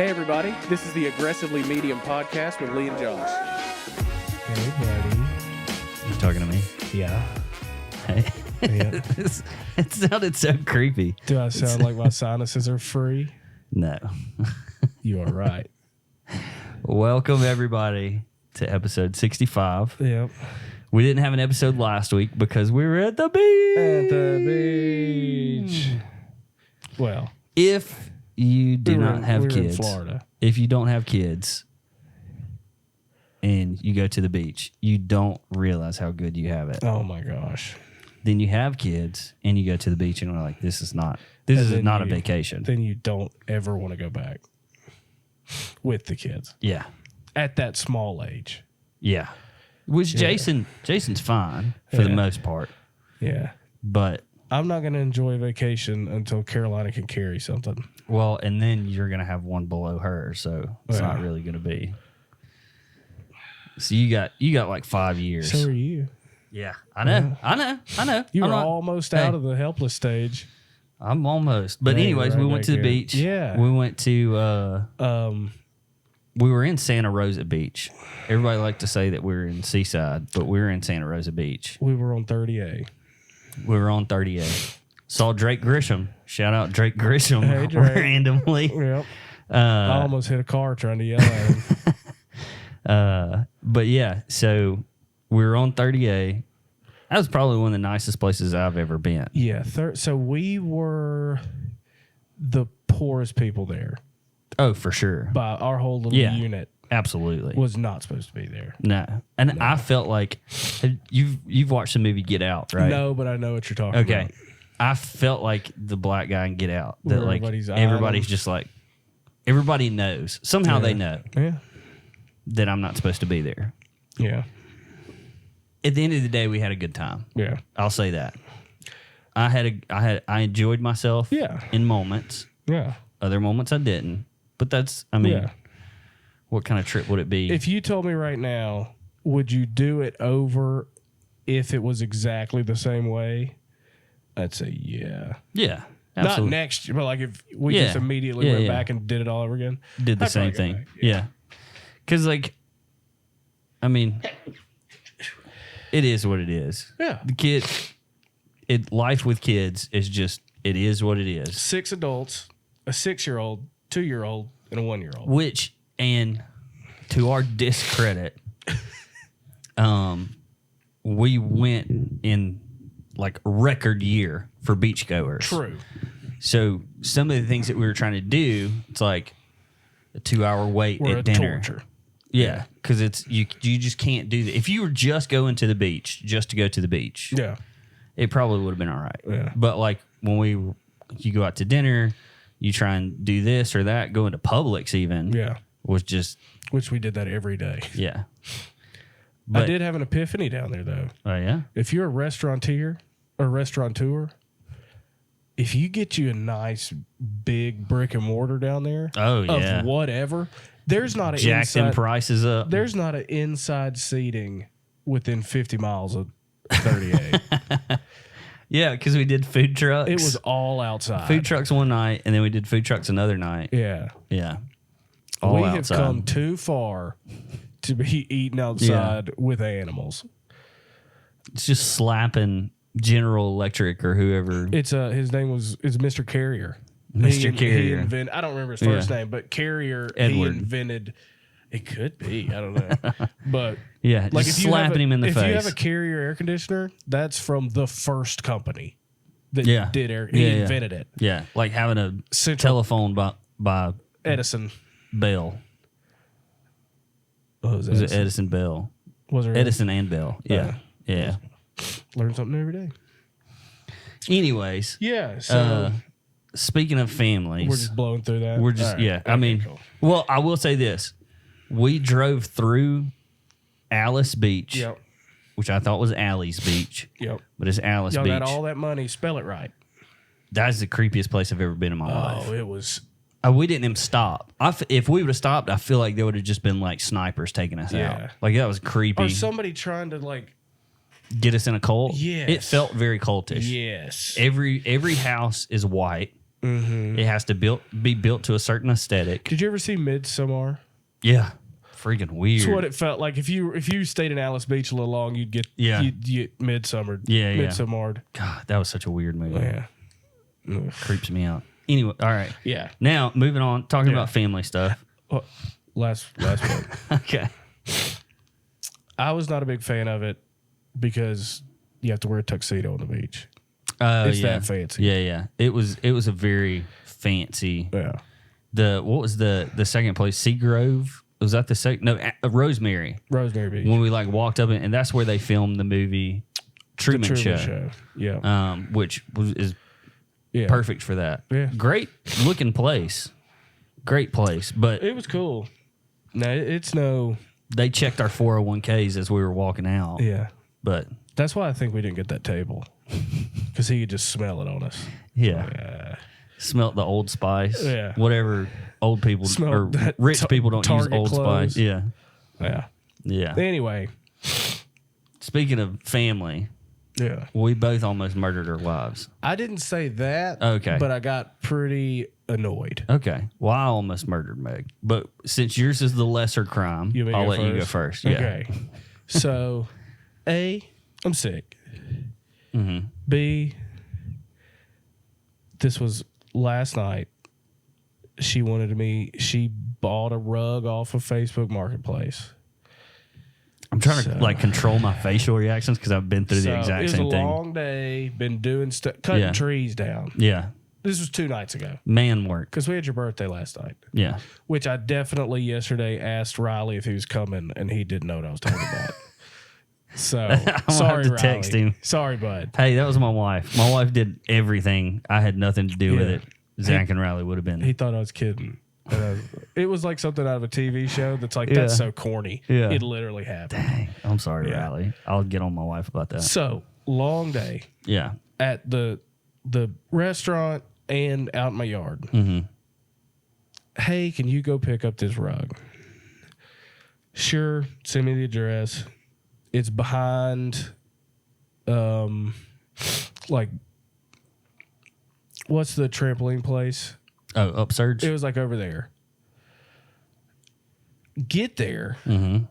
Hey everybody, this is the Aggressively Medium podcast with Lee and Josh. Hey buddy. You talking to me? Yeah. Hey. Yeah. It sounded so creepy. Do I sound like my sinuses are free? No. You are right. Welcome everybody to episode 65. Yep. We didn't have an episode last week because we were at the beach. At the beach. Well, if you do not have we were kids, in Florida. If you don't have kids and you go to the beach, you don't realize how good you have it. Oh my gosh. Then you have kids and you go to the beach and we're like, this is not a vacation. Then you don't ever want to go back with the kids. Yeah. At that small age. Yeah. Which Jason's fine for the most part. Yeah. But I'm not going to enjoy vacation until Carolina can carry something. well, and then you're going to have one below her, so it's not really going to be. So you got like 5 years. So are you. Yeah. I know. You were almost out of the helpless stage. I'm almost. But anyways, we went to the beach. Yeah. We went to we were in Santa Rosa Beach. Everybody liked to say that we were in Seaside, but we were in Santa Rosa Beach. We were on 30A. We were on 30A. Saw Drake Grisham. Shout out Drake Grisham. Hey, Drake. Randomly. Yep. I almost hit a car trying to yell at him. But yeah, so we were on 30A. That was probably one of the nicest places I've ever been. Yeah. So we were the poorest people there. Oh, for sure. By our whole little unit. Absolutely. Was not supposed to be there. No. And I felt like you've watched the movie Get Out, right? No, but I know what you're talking about. Okay. I felt like the black guy in Get Out. That Where like everybody's just like everybody knows. Somehow they know that I'm not supposed to be there. Yeah. At the end of the day, we had a good time. Yeah. I'll say that. I enjoyed myself in moments. Yeah. Other moments I didn't. But that's what kind of trip would it be? If you told me right now, would you do it over if it was exactly the same way? I'd say yeah. Yeah. Absolutely. Not next year, but like if we just immediately went back and did it all over again. Did the same thing. Yeah. Because, like, I mean, it is what it is. Yeah. The kid, life with kids is just, it is what it is. 6 adults, a 6-year-old, 2-year-old, and a 1-year-old. Which, and to our discredit, we went in like record year for beachgoers. True. So some of the things that we were trying to do, it's like a 2-hour wait at dinner. Torture. Yeah, because it's you just can't do that. If you were just going to the beach, just to go to the beach, it probably would have been all right. Yeah. But like when you go out to dinner, you try and do this or that, go into Publix even. Yeah. Was just which we did that every day. Yeah. But I did have an epiphany down there though. Oh yeah. If you're a restaurateur, if you get you a nice big brick and mortar down there, of whatever, there's not jack them prices up. There's not an inside seating within 50 miles of 38. Yeah, because we did food trucks. It was all outside. Food trucks one night, and then we did food trucks another night. Yeah. Yeah. We have come too far to be eating outside with animals. It's just slapping General Electric or whoever. It's his name is Mr. Carrier. Mr. Carrier. I don't remember his first name, but Carrier. Edward. He invented. It could be. I don't know. But yeah, like just slapping him in the face. If you have a Carrier air conditioner, that's from the first company that did air. He invented it. Yeah, like having a telephone by Edison Bell. Oh, was it Edison Bell? Was there Edison and Bell? Yeah, yeah. Learn something every day. Anyways, yeah. So speaking of families, we're just blowing through that. We're just I mean, cool. Well, I will say this: we drove through Alice Beach, which I thought was Alley's Beach. Yep. But it's Alice Beach. Y'all got all that money. Spell it right. That's the creepiest place I've ever been in my life. Oh, it was. We didn't even stop. If we would have stopped, I feel like there would have just been like snipers taking us out. Like that was creepy. Or somebody trying to like get us in a cult. Yes. It felt very cultish. Yes. Every house is white. It has to be built to a certain aesthetic. Did you ever see Midsommar? Yeah. Freaking weird. It's what it felt like. If you stayed in Alice Beach a little long, you'd get you'd get Midsommar. Yeah. Midsommar'd. God, that was such a weird movie. Yeah. Creeps me out. Anyway, all right. Yeah. Now, moving on, talking about family stuff. Well, last one. Okay. I was not a big fan of it because you have to wear a tuxedo on the beach. It's that fancy. Yeah. It was a very fancy. Yeah. What was the second place? Seagrove? Was that the second? No, Rosemary. Rosemary Beach. When we walked up and that's where they filmed the movie Truman Show. Yeah. Which is perfect for that. Yeah. Great looking place. Great place. But it was cool. No, it's no. They checked our 401ks as we were walking out. Yeah. But that's why I think we didn't get that table. Because he could just smell it on us. Yeah. Smelt the Old Spice. Yeah. Whatever old people or rich people don't use Old clothes. Spice. Yeah. Yeah. Yeah. Anyway. Speaking of family. Yeah. We both almost murdered our wives. I didn't say that. Okay. But I got pretty annoyed. Okay. Well, I almost murdered Meg. But since yours is the lesser crime, I'll let you go first. Yeah. Okay. So, A, I'm sick. Mm-hmm. B, this was last night. She bought a rug off of Facebook Marketplace. I'm trying to control my facial reactions because I've been through the exact same thing. It was a long day, been doing stuff, cutting trees down. Yeah. This was 2 nights ago. Man work. Because we had your birthday last night. Yeah. Which I definitely yesterday asked Riley if he was coming, and he didn't know what I was talking about. So, sorry, to Riley. text him. Sorry, bud. Hey, that was my wife. My wife did everything. I had nothing to do with it. Zach and Riley would have been. He thought I was kidding. It was like something out of a TV show that's like, that's so corny. Yeah. It literally happened. Dang. I'm sorry, Riley. I'll get on my wife about that. So, long day. Yeah. At the restaurant and out in my yard. Mm-hmm. Hey, can you go pick up this rug? Sure. Send me the address. It's behind, what's the trampoline place? Oh, Upsurge? It was like over there. Get there. Mm-hmm.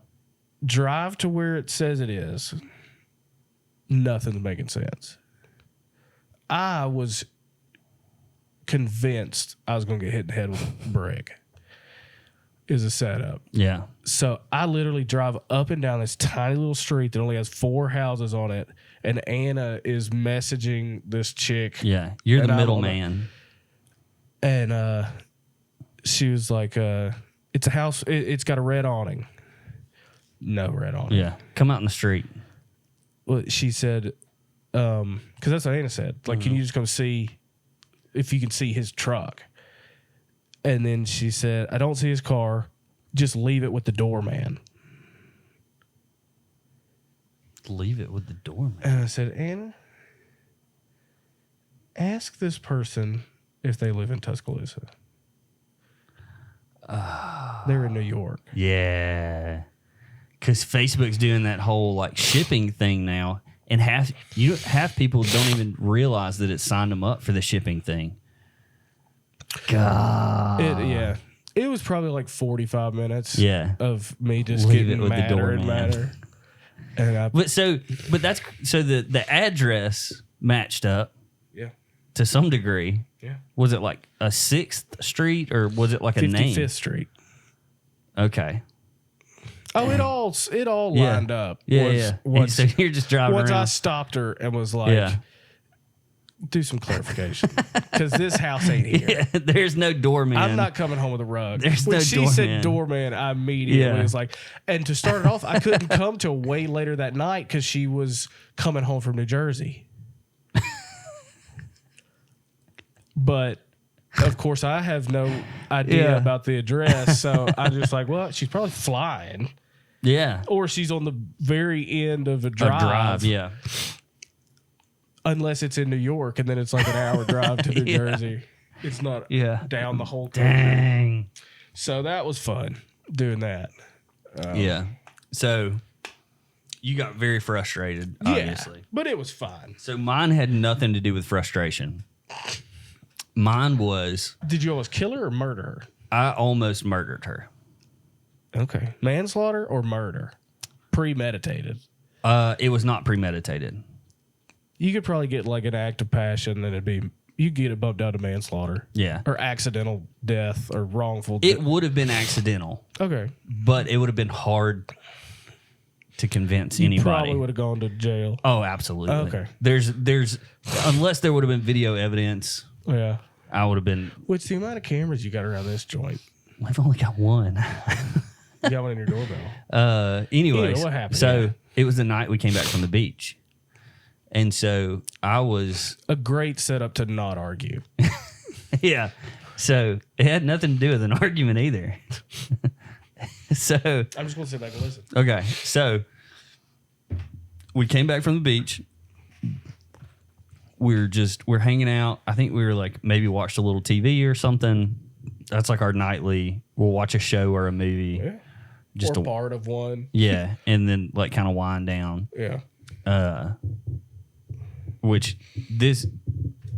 Drive to where it says it is. Nothing's making sense. I was convinced I was going to get hit in the head with a brick. Is a setup. Yeah. So I literally drive up and down this tiny little street that only has 4 houses on it, and Anna is messaging this chick. Yeah. You're the middleman. And she was like, it's a house. It's got a red awning. No red awning. Yeah. Come out in the street. Well, she said, because that's what Anna said. Like, can you just come see if you can see his truck? And then she said, I don't see his car. Just leave it with the doorman. Leave it with the doorman. And I said, Anna, ask this person if they live in Tuscaloosa. They're in New York. Yeah. Because Facebook's doing that whole shipping thing now. And half people don't even realize that it signed them up for the shipping thing. God. It was probably 45 minutes of me just leave getting it with madder the doorman. and madder. And the address matched up. Yeah. To some degree. Yeah. Was it like a 6th street or was it like a name? 55th Street. Okay. Oh, it all lined up. Yeah. So you're just driving once around. I stopped her and was like, do some clarification. Because this house ain't here. Yeah, there's no doorman. I'm not coming home with a rug. There's when no she doorman. said doorman, I immediately was like, and to start it off, I couldn't come till way later that night because she was coming home from New Jersey. But of course, I have no idea about the address. So I'm just like, well, she's probably flying. Yeah. Or she's on the very end of a drive. Yeah. Unless it's in New York, and then it's like an hour drive to New Jersey. It's not down the whole thing. Dang. So that was fun doing that. Yeah. So you got very frustrated, obviously. But it was fine. So mine had nothing to do with frustration. Mine was Did you almost kill her or murder her? I almost murdered her. Okay. Manslaughter or murder? Premeditated. It was not premeditated. You could probably get like an act of passion, and you get it bumped down to manslaughter. Yeah. Or accidental death or wrongful It would have been accidental, Okay. but it would have been hard to convince You anybody. probably would have gone to jail. Oh, absolutely. Okay. There's unless there would have been video evidence, Yeah. I would have been. What's the amount of cameras you got around this joint? I've only got one. You got one in your doorbell. Anyways, Yeah, what happened? so Yeah. it was the night we came back from the beach, and so I was A great setup to not argue. yeah. So it had nothing to do with an argument either. So I'm just going to sit back and listen. okay, so we came back from the beach. We're hanging out. I think we were like maybe watched a little TV or something. That's like our nightly. We'll watch a show or a movie. Yeah. Just or part of one. yeah, and then like kind of wind down. Yeah.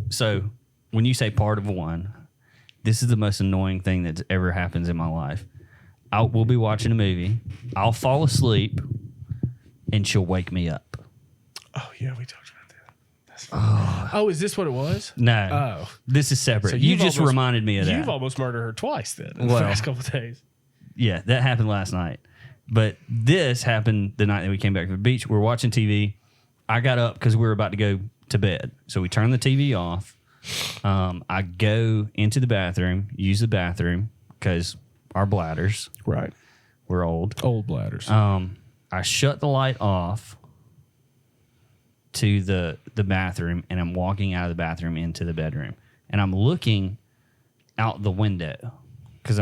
So when you say part of one, this is the most annoying thing that's ever happens in my life. We'll be watching a movie. I'll fall asleep, and she'll wake me up. Oh, yeah, we talked about that. That's fine. Oh, is this what it was? No. Oh. This is separate. So you you've just almost- reminded me of that. You've almost murdered her twice then in the Well. past couple of days. Yeah, that happened last night. But this happened the night that we came back from the beach. We're watching TV. I got up because we were about to go to bed. So we turned the TV off. I go into the bathroom, use the bathroom because our bladders, Right. we're old. Old bladders. I shut the light off to the bathroom, and I'm walking out of the bathroom into the bedroom. And I'm looking out the window because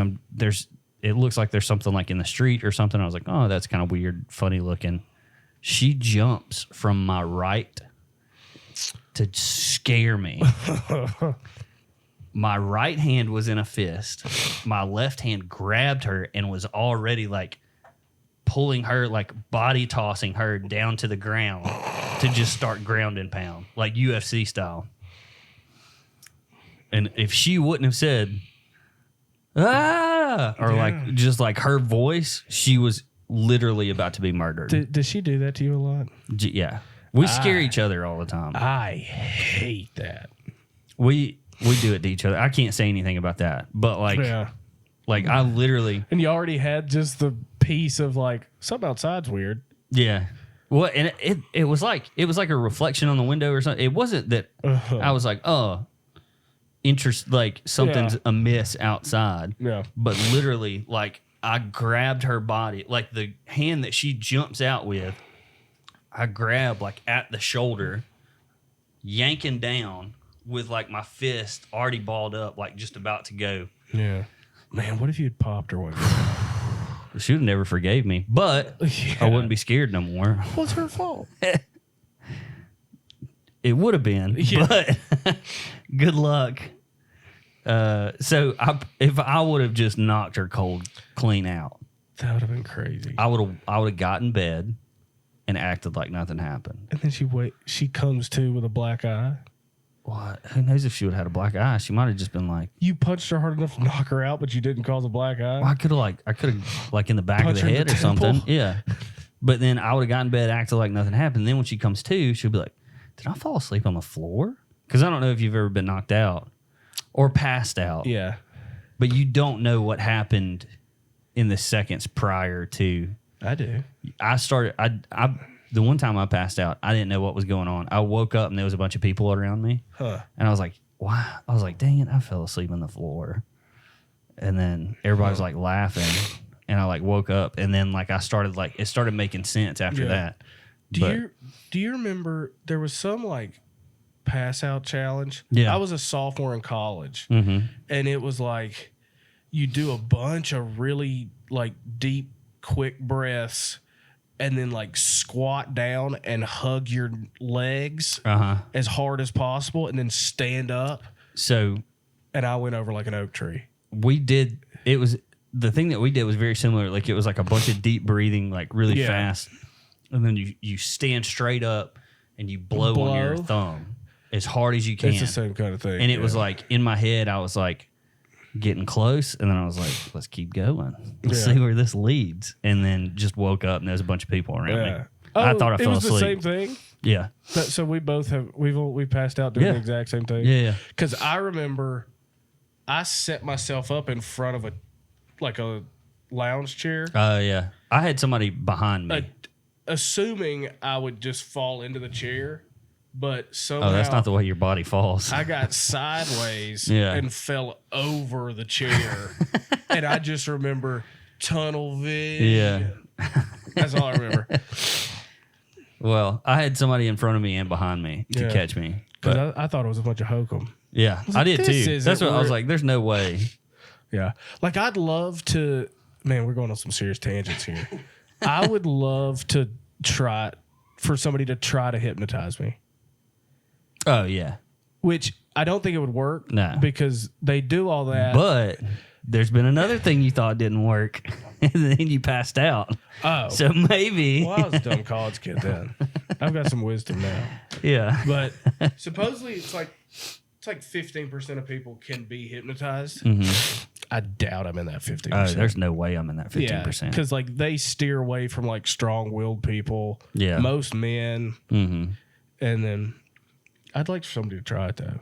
it looks like there's something like in the street or something. I was like, oh, that's kind of weird, funny looking. She jumps from my right to scare me. My right hand was in a fist. My left hand grabbed her and was already like pulling her, like body tossing her down to the ground to just start ground and pound, like UFC style. And if she wouldn't have said, ah, or like just like her voice, she was literally about to be murdered. Does she do that to you a lot? Yeah. We scare each other all the time. I hate that. We do it to each other. I can't say anything about that, but like I literally, And you already had just the piece of like, something outside's weird. yeah. Well, and it was like a reflection on the window or something. It wasn't that I was like, oh, like something's amiss outside. Yeah. But literally, like I grabbed her body, like the hand that she jumps out with, I grabbed like at the shoulder, yanking down with like my fist already balled up, like just about to go. Yeah. Man, what if you had popped her one? She would have never forgave me, but I wouldn't be scared no more. Well, it's her fault. It would have been, but good luck. So if I would have just knocked her cold clean out, That would have been crazy. I would have got in bed and acted like nothing happened. And then she comes to with a black eye. What? Who knows if she would have had a black eye? She might have just been like, You punched her hard enough to knock her out, but you didn't cause a black eye. well, I could have like in the back Punch of the her in head the or something. temple. Yeah. But then I would have gotten in bed, acted like nothing happened. Then when she comes to, she'll be like, did I fall asleep on the floor? Because I don't know if you've ever been knocked out or passed out. Yeah. But you don't know what happened in the seconds prior to. I do. The one time I passed out, I didn't know what was going on. I woke up and there was a bunch of people around me. Huh. And I was like, why? I was like, dang it, I fell asleep on the floor. And then everybody was like laughing. And I like woke up and then like it started making sense after that. Do you remember there was some like pass out challenge? Yeah. I was a sophomore in college. Mm-hmm. And it was like you do a bunch of really like deep, quick breaths and then like squat down and hug your legs as hard as possible and then stand up. So And I went over like an oak tree. The thing that we did was very similar. Like it was like a bunch of deep breathing, like really fast. And then you stand straight up and you blow on your thumb. as hard as you can. It's the same kind of thing. And it was like, in my head, I was like getting close. And then I was like, let's keep going. Let's see where this leads. And then just woke up and there was a bunch of people around me. I thought I fell asleep. It was the same thing? Yeah. So we both we passed out doing the exact same thing? Yeah. Because I remember I set myself up in front of a lounge chair. Oh, yeah. I had somebody behind me. Assuming I would just fall into the chair, but somehow... Oh, that's not the way your body falls. I got sideways and fell over the chair. And I just remember tunnel vision. Yeah. That's all I remember. Well, I had somebody in front of me and behind me to catch me. Because I thought it was a bunch of hokum. Yeah, I did too. That's what I was like, there's no way. Yeah. Like, I'd love to... Man, we're going on some serious tangents here. I would love to for somebody to try to hypnotize me. Oh, yeah. Which I don't think it would work. No. Because they do all that. But there's been another thing you thought didn't work, and then you passed out. Oh. So maybe. Well, I was a dumb college kid then. I've got some wisdom now. Yeah. But supposedly it's like 15% of people can be hypnotized. Mm-hmm. I doubt I'm in that 50%. Oh, there's no way I'm in that 15%. Because like they steer away from like strong-willed people. Yeah. Most men. Mm-hmm. And then I'd like for somebody to try it though.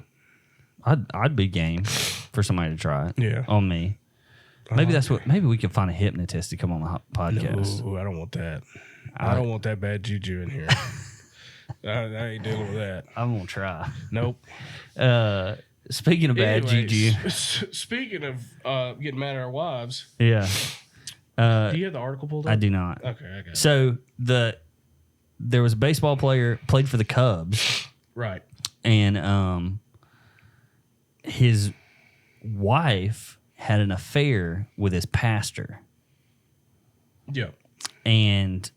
I'd be game for somebody to try it. Yeah. On me. Maybe that's what. Maybe we can find a hypnotist to come on the podcast. No, I don't want that. I don't want that bad juju in here. I ain't dealing with that. I'm gonna try. Nope. Speaking of bad juju. Speaking of getting mad at our wives. Yeah. Do you have the article pulled up? I do not. Okay, I got it. So there was a baseball player played for the Cubs. Right. And his wife had an affair with his pastor. Yeah. And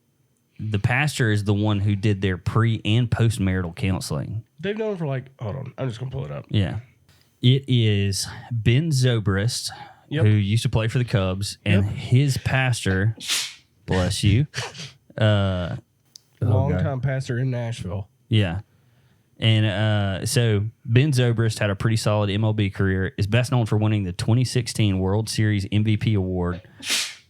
the pastor is the one who did their pre and post marital counseling. They've known for hold on, I'm just gonna pull it up. Yeah. It is Ben Zobrist, who used to play for the Cubs, and his pastor, bless you, longtime pastor in Nashville. Yeah. And so Ben Zobrist had a pretty solid MLB career, is best known for winning the 2016 World Series MVP award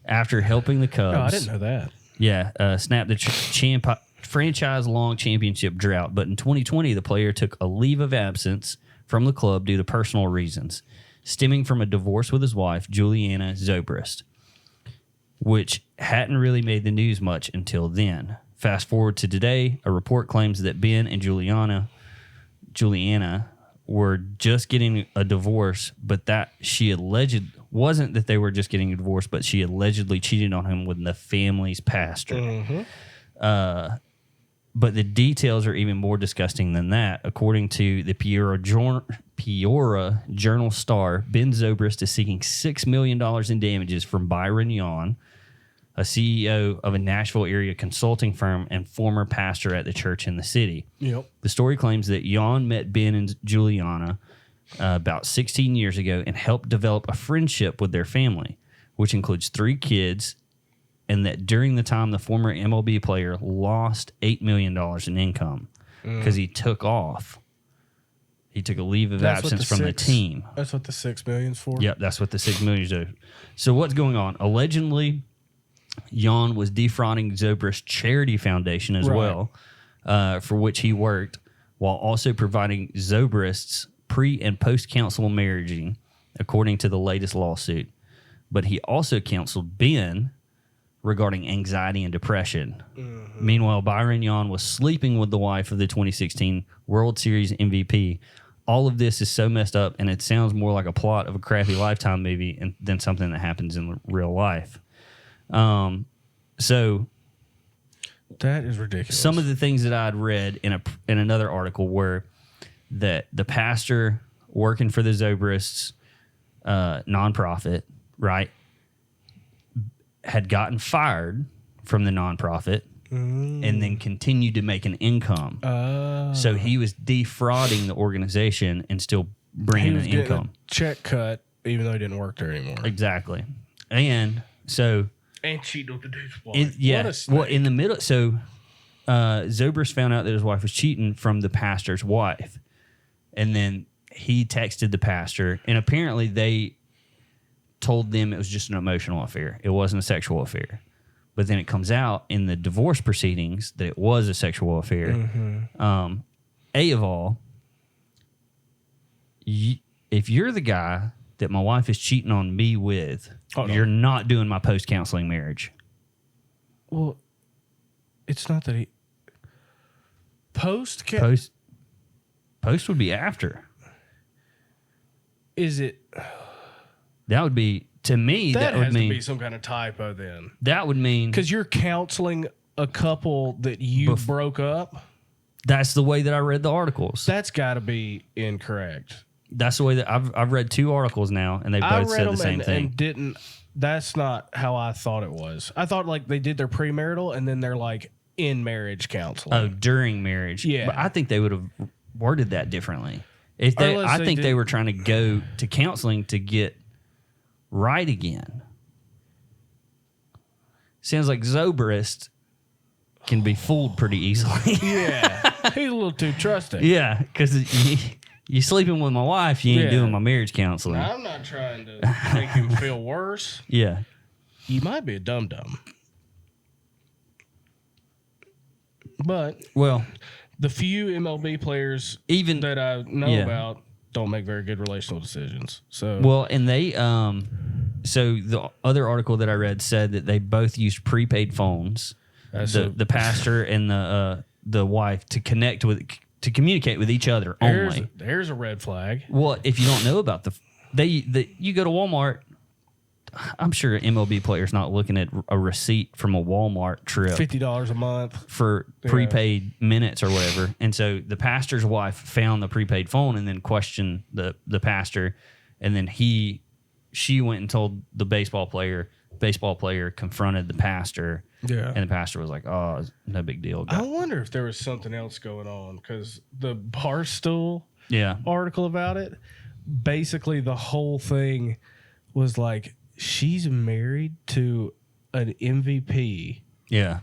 after helping the Cubs. Oh, I didn't know that. Yeah, snap the franchise-long championship drought. But in 2020, the player took a leave of absence from the club due to personal reasons, stemming from a divorce with his wife, Juliana Zobrist, which hadn't really made the news much until then. Fast forward to today, a report claims that Ben and Juliana were just getting a divorce, but that wasn't that they were just getting a divorce, but she allegedly cheated on him with the family's pastor. Mm-hmm. But the details are even more disgusting than that. According to the Peoria Journal-Star, Ben Zobrist is seeking $6 million in damages from Byron Yon, a CEO of a Nashville area consulting firm and former pastor at the church in the city. Yep. The story claims that Yon met Ben and Juliana about 16 years ago and helped develop a friendship with their family, which includes 3 kids, and that during the time the former MLB player lost $8 million in income because he took off. He took a leave of absence from the team. That's what the $6 million's for? Yep, that's what the $6 million is. So what's going on? Allegedly, Jan was defrauding Zobrist's charity foundation as well, for which he worked, while also providing Zobrist's pre- and post-counsel marriaging, according to the latest lawsuit. But he also counseled Ben regarding anxiety and depression. Mm-hmm. Meanwhile, Byron Yon was sleeping with the wife of the 2016 World Series MVP. All of this is so messed up, and it sounds more like a plot of a crappy Lifetime movie than something that happens in real life. So that is ridiculous. Some of the things that I'd read in another article were that the pastor working for the Zobrists nonprofit, right, had gotten fired from the nonprofit and then continued to make an income. So he was defrauding the organization and still bringing an income. A check cut, even though he didn't work there anymore. Exactly. And so... And cheating with the dude's wife. Well, in the middle... So Zobrist found out that his wife was cheating from the pastor's wife. And then he texted the pastor, and apparently they told them it was just an emotional affair. It wasn't a sexual affair. But then it comes out in the divorce proceedings that it was a sexual affair. Mm-hmm. A of all, if you're the guy that my wife is cheating on me with, you're not doing my post-counseling marriage. Well, it's not that he... Post would be after. Is it... That would be, to me, that would has mean... to be some kind of typo then. That would mean... Because you're counseling a couple that you broke up? That's the way that I read the articles. That's got to be incorrect. That's the way that I've read 2 articles now, and they both said the same thing. And didn't... That's not how I thought it was. I thought like they did their premarital and then they're like in marriage counseling. Oh, during marriage. Yeah. But I think they would have worded that differently. I think they were trying to go to counseling to get right again. Sounds like Zobrist can be fooled pretty easily. Yeah. He's a little too trusting. Yeah, because you sleeping with my wife, you ain't doing my marriage counseling. I'm not trying to make him feel worse. Yeah. You might be a dum-dum. But well, the few MLB players even that I know about don't make very good relational decisions. So well, and they so the other article that I read said that they both used prepaid phones, the pastor and the wife, to communicate with each other only. There's a red flag. Well, if you don't know about you go to Walmart, I'm sure an MLB player's not looking at a receipt from a Walmart trip. $50 a month for prepaid minutes or whatever. And so the pastor's wife found the prepaid phone and then questioned the pastor. And then she went and told the baseball player. Baseball player confronted the pastor. Yeah. And the pastor was like, oh, no big deal. I wonder if there was something else going on, because the Barstool Yeah. article about it, basically the whole thing was like, she's married to an MVP. Yeah.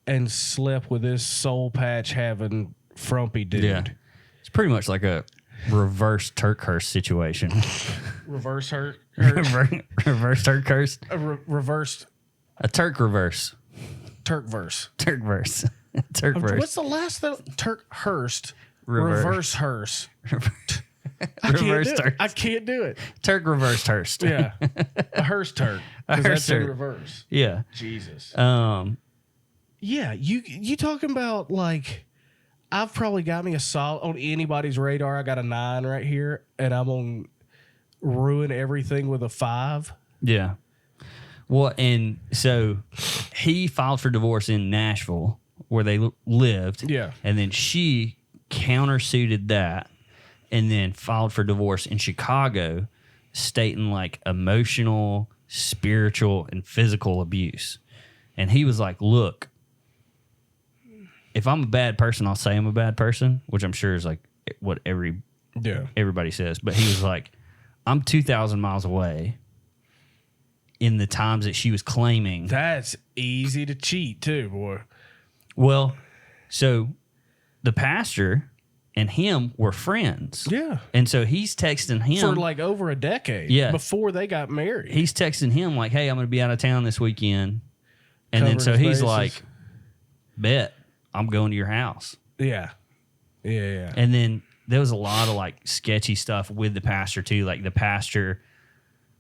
And slept with this soul patch having frumpy dude. Yeah. It's pretty much like a reverse Turkhurst situation. Reverse hurt. Reverse Turkhurst. Reversed. A Turk reverse. Turkverse. Turkverse. Turkverse. What's the last though? Turkhurst. Reverse. Reverse hearse. Reverse Turk. I can't do it. Turk reversed Hurst. Yeah. A hearse Turk. Because that's in Turk. reverse. Yeah. Jesus. Yeah. You talking about like, I've probably got me a solid on anybody's radar. I got a 9 right here, and I'm on ruin everything with a 5. Yeah. Well, and so he filed for divorce in Nashville where they lived. Yeah. And then she countersuited that and then filed for divorce in Chicago, stating like emotional, spiritual, and physical abuse. And he was like, look, if I'm a bad person, I'll say I'm a bad person, which I'm sure is like what everybody says. But he was like, I'm 2,000 miles away in the times that she was claiming. That's easy to cheat too, boy. Well, so the pastor and him were friends. Yeah. And so he's texting him. For like over a decade. Yeah. Before they got married. He's texting him like, hey, I'm going to be out of town this weekend. And Covering then so his he's bases. like, bet, I'm going to your house. Yeah. Yeah. And then there was a lot of like sketchy stuff with the pastor too. Like the pastor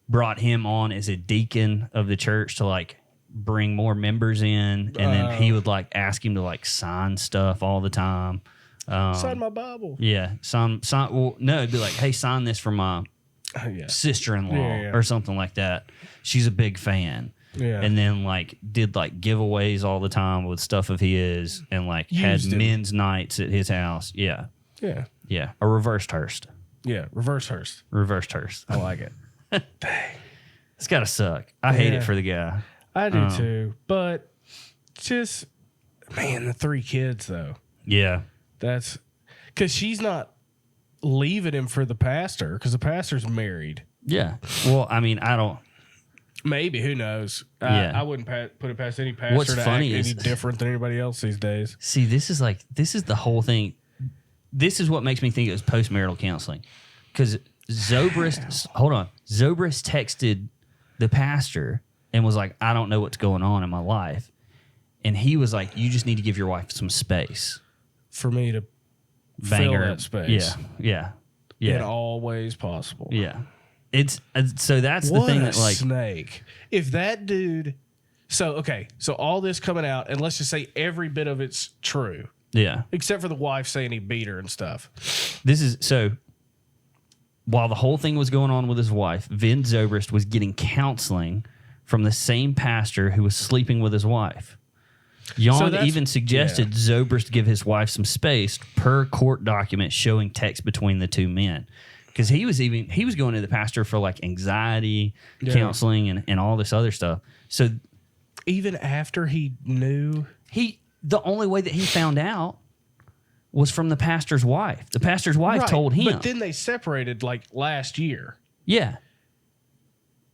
brought him on as a deacon of the church to like bring more members in. And then he would like ask him to like sign stuff all the time. Sign my Bible. Yeah. Well, no, it'd be like, hey, sign this for my sister-in-law or something like that. She's a big fan. Yeah. And then like did like giveaways all the time with stuff of his and like Used had him. men's nights at his house. Yeah. Yeah. Yeah. A reversed Hearst. Yeah. Reverse hearse. Reversed Hearst. I like it. Dang. It's gotta suck. I hate it for the guy. I do too. But just, man, the 3 kids though. Yeah. That's because she's not leaving him for the pastor, because the pastor's married. Yeah. Well, I mean, I don't. Maybe, who knows? Yeah. I wouldn't put it past any pastor What's to funny act is- any different than anybody else these days. See, this is the whole thing. this is what makes me think it was postmarital counseling. Because Zobrist texted the pastor and was like, I don't know what's going on in my life. And he was like, you just need to give your wife some space. For me to Bang fill her. that space. Yeah. In all ways possible. Yeah. So that's What the thing a that like snake. If that dude... So all this coming out, and let's just say every bit of it's true. Yeah. Except for the wife saying he beat her and stuff. This is so while the whole thing was going on with his wife, Vin Zobrist was getting counseling from the same pastor who was sleeping with his wife. Jan even suggested Zobrist give his wife some space per court document showing text between the two men. Because he was going to the pastor for like anxiety counseling and all this other stuff. So even after he knew, the only way that he found out was from the pastor's wife. The pastor's wife told him. But then they separated like last year. Yeah.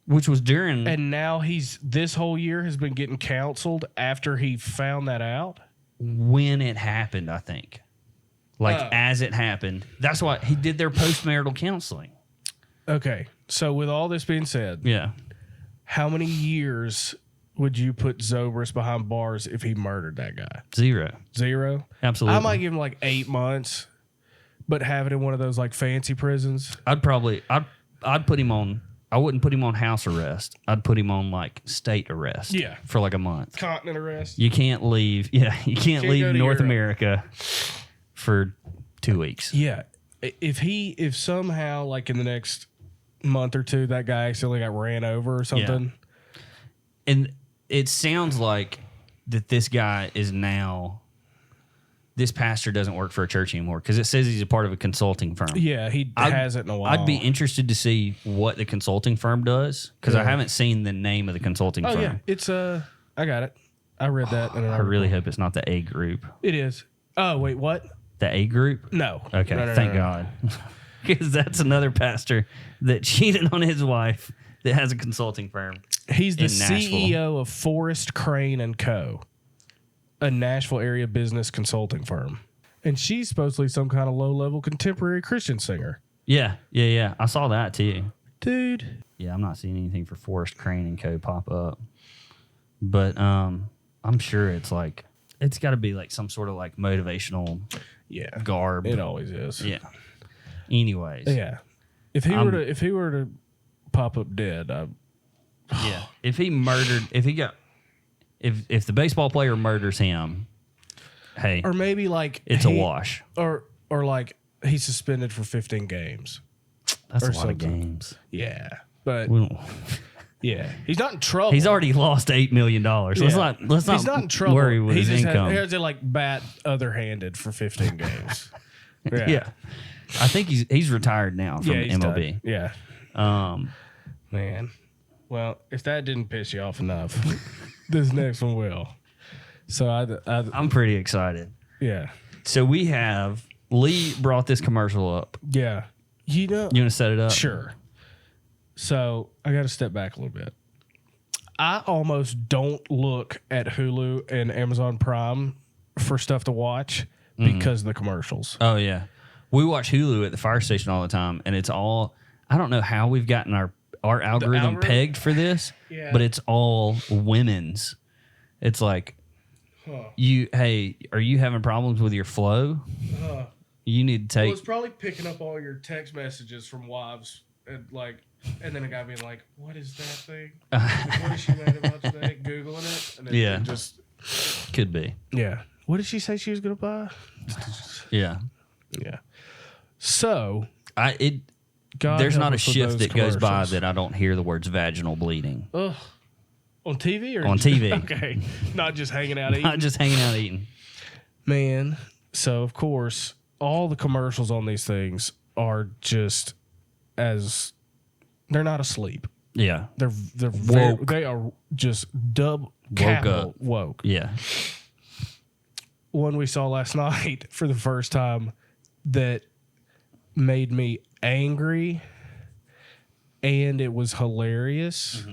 Which was during... And now this whole year has been getting counseled after he found that out? When it happened, I think. Like, as it happened. That's why he did their postmarital counseling. Okay. So with all this being said... Yeah. How many years would you put Zobrist behind bars if he murdered that guy? 0. 0? Absolutely. I might give him like 8 months, but have it in one of those like fancy prisons. I'd put him on... I wouldn't put him on house arrest. I'd put him on like state arrest. Yeah. For like a month. Continent arrest. You can't leave. Yeah. You can't leave North America for 2 weeks. Yeah. If somehow like in the next month or two that guy accidentally got ran over or something. Yeah. And it sounds like that this guy is now... This pastor doesn't work for a church anymore because it says he's a part of a consulting firm. Yeah, he hasn't in a while. I'd be interested to see what the consulting firm does because I haven't seen the name of the consulting firm. Yeah, it's I got it. I read that. I really hope it's not the A group. It is. Oh wait, what? The A group? No. Okay, thank God. Because that's another pastor that cheated on his wife that has a consulting firm. He's the CEO of Forrest Crane and Co., a Nashville area business consulting firm. And she's supposedly some kind of low-level contemporary Christian singer. Yeah. I saw that too. Dude. Yeah, I'm not seeing anything for Forrest Crane and Co. pop up. But I'm sure it's like, it's got to be like some sort of like motivational garb. It always is. Yeah. Anyways. Yeah. If he were to pop up dead, yeah. If the baseball player murders him, hey, or maybe like it's a wash, or like he's suspended for 15 games. That's a lot of games. Yeah, but yeah, he's not in trouble. He's already lost $8 million. Let's not. He's not in trouble. Worry with his income. He has to like bat other-handed for 15 games. Yeah, I think he's retired now from MLB. Done. Yeah. Man, well, if that didn't piss you off enough. This next one will. So I'm pretty excited. Yeah. So we have Lee brought this commercial up. Yeah. You want to set it up? Sure. So I got to step back a little bit. I almost don't look at Hulu and Amazon Prime for stuff to watch because of the commercials. Oh yeah, we watch Hulu at the fire station all the time, and it's all. I don't know how we've gotten our algorithm pegged for this, but it's all women's. It's like, are you having problems with your flow? You need to take... Well, it's probably picking up all your text messages from wives and then a guy being like, what is that thing? What is she mad about today? Googling it. And then it just... Could be. Yeah. What did she say she was going to buy? Yeah. Yeah. So... There's not a shift that goes by that I don't hear the words vaginal bleeding. Ugh. On TV or on TV? Okay, not just hanging out eating. Not just hanging out eating. Man, so of course all the commercials on these things are just they're not asleep. Yeah, they're woke. They are just woke. Yeah. One we saw last night for the first time that made me angry, and it was hilarious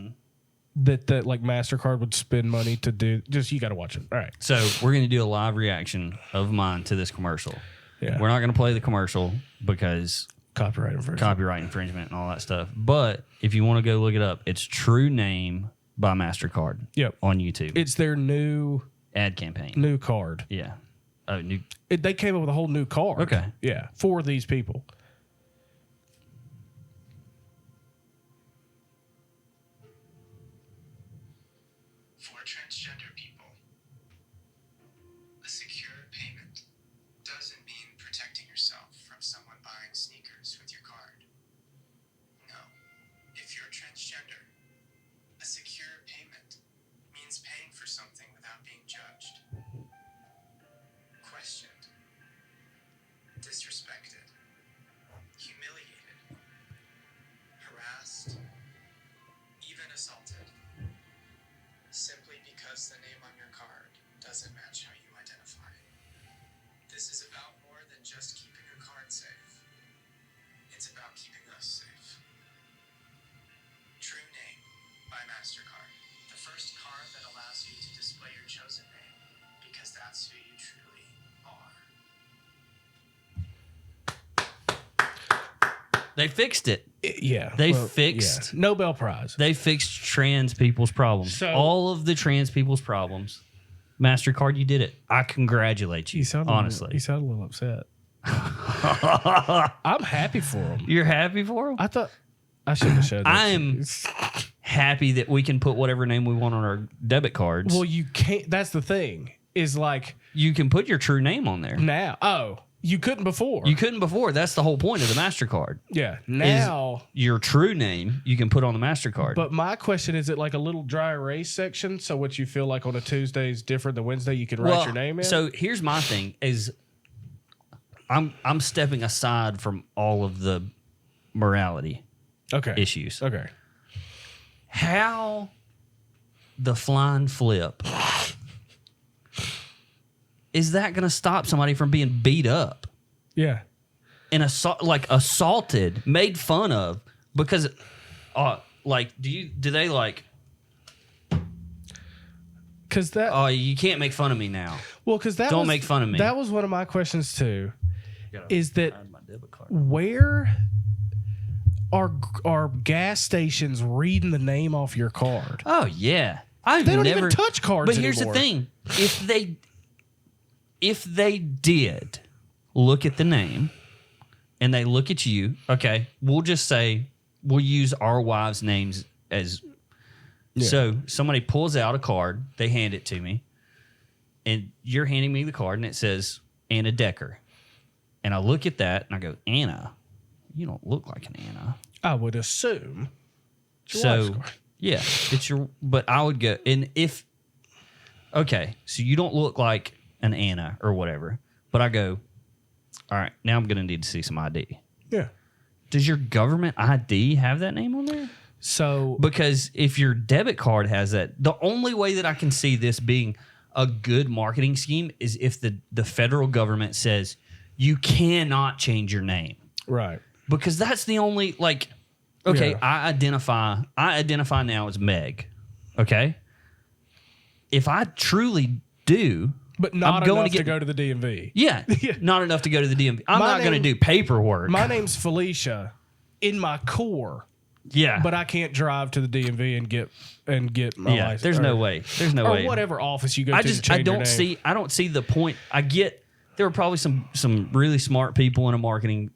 that like MasterCard would spend money to do. Just you got to watch it. All right. So we're gonna do a live reaction of mine to this commercial. Yeah. We're not going to play the commercial because Copyright infringement. copyright infringement and all that stuff. But if you want to go look it up, it's True Name by MasterCard. Yep. On YouTube. It's their new ad campaign. card. Yeah. Oh, new. They came up with a whole new card. Okay. Yeah, for these people. For transgender people, a secure payment doesn't mean protecting yourself from someone buying sneakers with your card. No. If you're transgender, a secure payment means paying for something without being judged, questioned, disrespected, humiliated, harassed, even assaulted, simply because the name on your card doesn't match how you identify. This is about more than just keeping your card safe. It's about keeping us safe. True Name by MasterCard. The first card that allows you to display your chosen name, because that's who you truly are. They fixed it. Yeah. They fixed- yeah. Nobel Prize. They fixed trans people's problems. So- all of the trans people's problems. MasterCard, you did it. I congratulate you. Honestly. You sound a little upset. I'm happy for them. You're happy for them? I thought I shouldn't have said that. I'm happy that we can put whatever name we want on our debit cards. Well, you can't. That's the thing. Is like you can put your true name on there. now. Oh, you couldn't before. You couldn't before. That's the whole point of the MasterCard. Yeah. Now. Your true name you can put on the MasterCard. But my question is it like a little dry erase section? So what you feel like on a Tuesday is different than Wednesday? You can write your name in? So here's my thing is I'm stepping aside from all of the morality okay. issues. Okay. How the flying flip is that going to stop somebody from being beat up Yeah. and assaulted, made fun of because do they like Because that. oh you can't make fun of me now. Well, because that Don't was- make fun of me. That was one of my questions too. Is that My debit card. where are gas stations reading the name off your card? Oh yeah. They They don't even touch cards But here's anymore. the thing: if they did look at the name and they look at you, okay, we'll just say we'll use our wives' names as. Yeah. So somebody pulls out a card, they hand it to me, and you're handing me the card, and it says Anna Decker, and I look at that and I go, Anna, you don't look like an Anna. I would assume. It's your So wife's card. yeah, it's your. But I would go and if. Okay, so you don't look like an Anna or whatever, but I go. All right, now I'm gonna need to see some ID. Yeah. Does your government ID have that name on there? So Because if your debit card has that, the only way that I can see this being a good marketing scheme is if the federal government says you cannot change your name. right. Because that's the only okay, Yeah. I identify now as Meg. Okay? If I truly do, But not I'm going enough to to get- go to the DMV. yeah, Yeah. not enough to go to the DMV. I'm My not going to name- do paperwork. My name's Felicia in my core, yeah. but I can't drive to the DMV and get my license. There's no way. There's no Or way. whatever office you go I to just change I your don't name. see the point. I get there were probably some really smart people in a marketing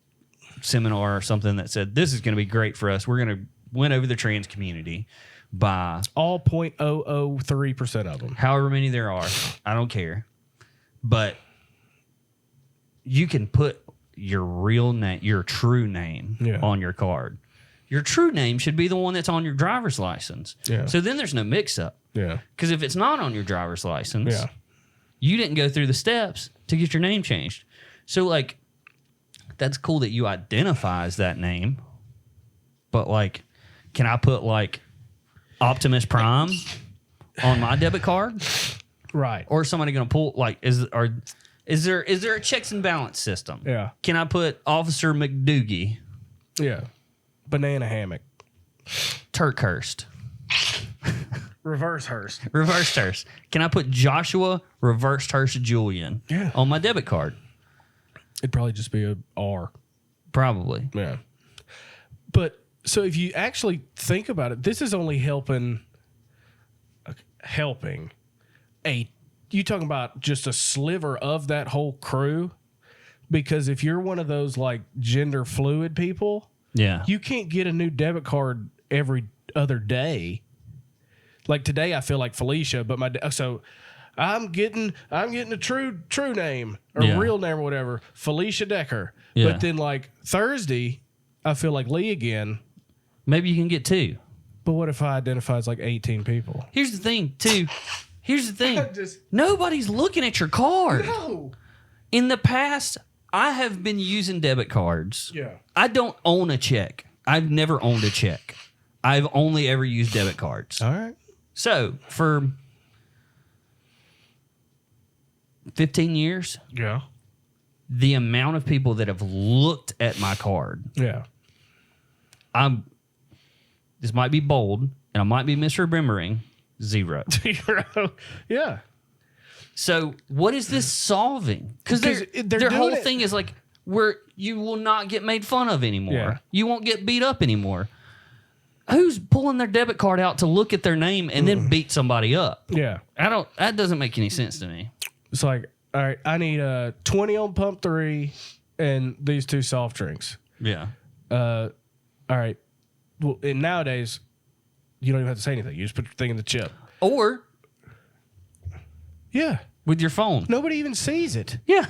seminar or something that said this is going to be great for us. We're going to win over the trans community by All 0.003% of them. however many there are. I don't care. But you can put your real name, your true name Yeah. on your card. Your true name should be the one that's on your driver's license. Yeah. So then there's no mix up. Yeah. Because if it's not on your driver's license, Yeah. you didn't go through the steps to get your name changed. So, that's cool that you identify as that name. But, can I put, Optimus Prime on my debit card? Right. Or is somebody going to pull, is there a checks and balance system? Yeah. Can I put Officer McDoogie, Yeah. Banana hammock. Turkhurst, Reverse Hearst. Reversed Hearst? Can I put Joshua Reversed Hearst Julian Yeah. on my debit card? It'd probably just be a R. Probably. Yeah. But so if you actually think about it, this is only helping you talking about just a sliver of that whole crew, because if you're one of those like gender fluid people, Yeah. you can't get a new debit card every other day. Like today I feel like Felicia, but so I'm getting a true name or Yeah. real name or whatever, Felicia Decker. Yeah. But then like Thursday I feel like Lee again. Maybe you can get 2. But what if I identify as like 18 people? Here's the thing, too. Here's the thing. Just- Nobody's looking at your card. No. In the past, I have been using debit cards. Yeah. I don't own a check. I've never owned a check. I've only ever used debit cards. All right. So, for 15 years, Yeah. the amount of people that have looked at my card, Yeah. this might be bold, and I might be misremembering, 0. Yeah. So what is this solving? Because Because their they're whole doing it- thing is like, where you will not get made fun of anymore. Yeah. You won't get beat up anymore. Who's pulling their debit card out to look at their name and then beat somebody up? Yeah. That doesn't make any sense to me. It's like, all right, I need 20 on pump 3 and these 2 soft drinks. Yeah. All right. Well, and nowadays, you don't even have to say anything. You just put your thing in the chip. Or Yeah. with your phone. Nobody even sees it. Yeah.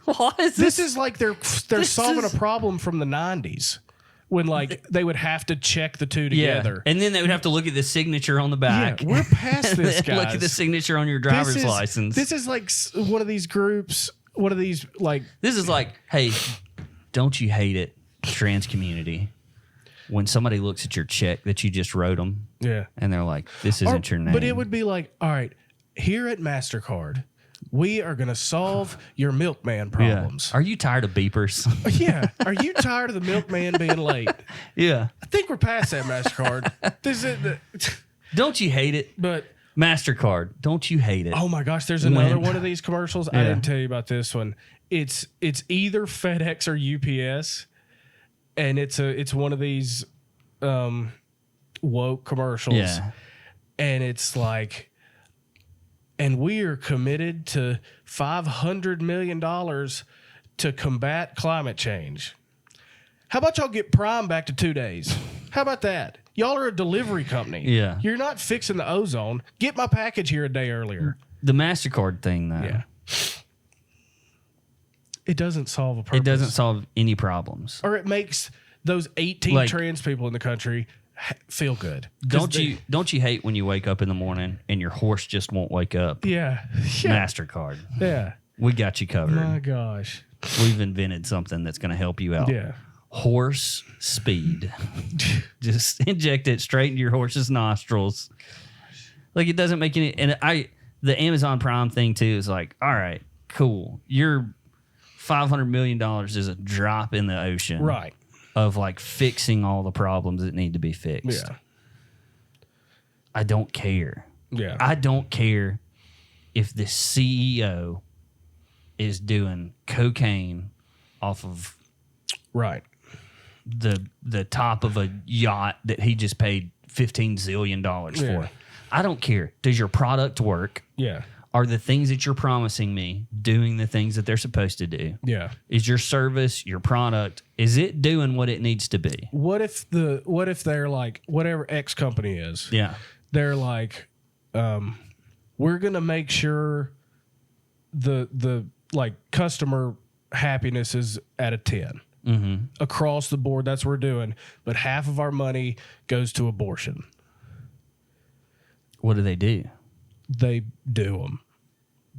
What is This this? is like they're This solving is- a problem from the 90s when like they would have to check the two together. And then they would have to look at the signature on the Yeah, back. we're past this, And then guys. Look at the signature on your driver's license. This is like one of these groups, one of these like This is like, hey, don't you hate it, trans community, when somebody looks at your check that you just wrote them yeah. and they're like, this isn't your name. But it would be like, all right, here at MasterCard, we are going to solve your milkman Yeah. problems. Are you tired of beepers? Yeah. Are you tired of the milkman being late? Yeah. I think we're past that, MasterCard. This is, Don't you hate it? but MasterCard, don't you hate it? oh my gosh, there's another When- one of these commercials. I Yeah. didn't tell you about this one. It's either FedEx or UPS, and it's one of these woke commercials. Yeah. And it's like, and we are committed to $500 million to combat climate change. How about y'all get Prime back to 2 days? How about that? Y'all are a delivery company. Yeah. You're not fixing the ozone. Get my package here a day earlier. The MasterCard thing, though. Yeah. It doesn't solve a purpose. It doesn't solve any problems. Or it makes those 18 Like- trans people in the country feel good. 'Cause Don't you hate when you wake up in the morning and your horse just won't wake up? Yeah. Yeah. MasterCard. Yeah. We got you covered. My gosh. We've invented something that's going to help you out. Yeah. Horse speed. Just inject it straight into your horse's nostrils. Like, it doesn't make any. And the Amazon Prime thing too is like, all right, cool. Your $500 million is a drop in the ocean, Right. of like fixing all the problems that need to be fixed. Yeah. I don't care. Yeah. I don't care if the CEO is doing cocaine off of Right. the top of a yacht that he just paid $15 zillion Yeah. for. I don't care. Does your product work? Yeah. Are the things that you're promising me doing the things that they're supposed to do? Yeah. Is your service, your product, is it doing what it needs to be? What if they're like, whatever X company is, Yeah. they're like, we're gonna make sure the like customer happiness is at a 10 across the board. That's what we're doing, but half of our money goes to abortion. What do? They do them.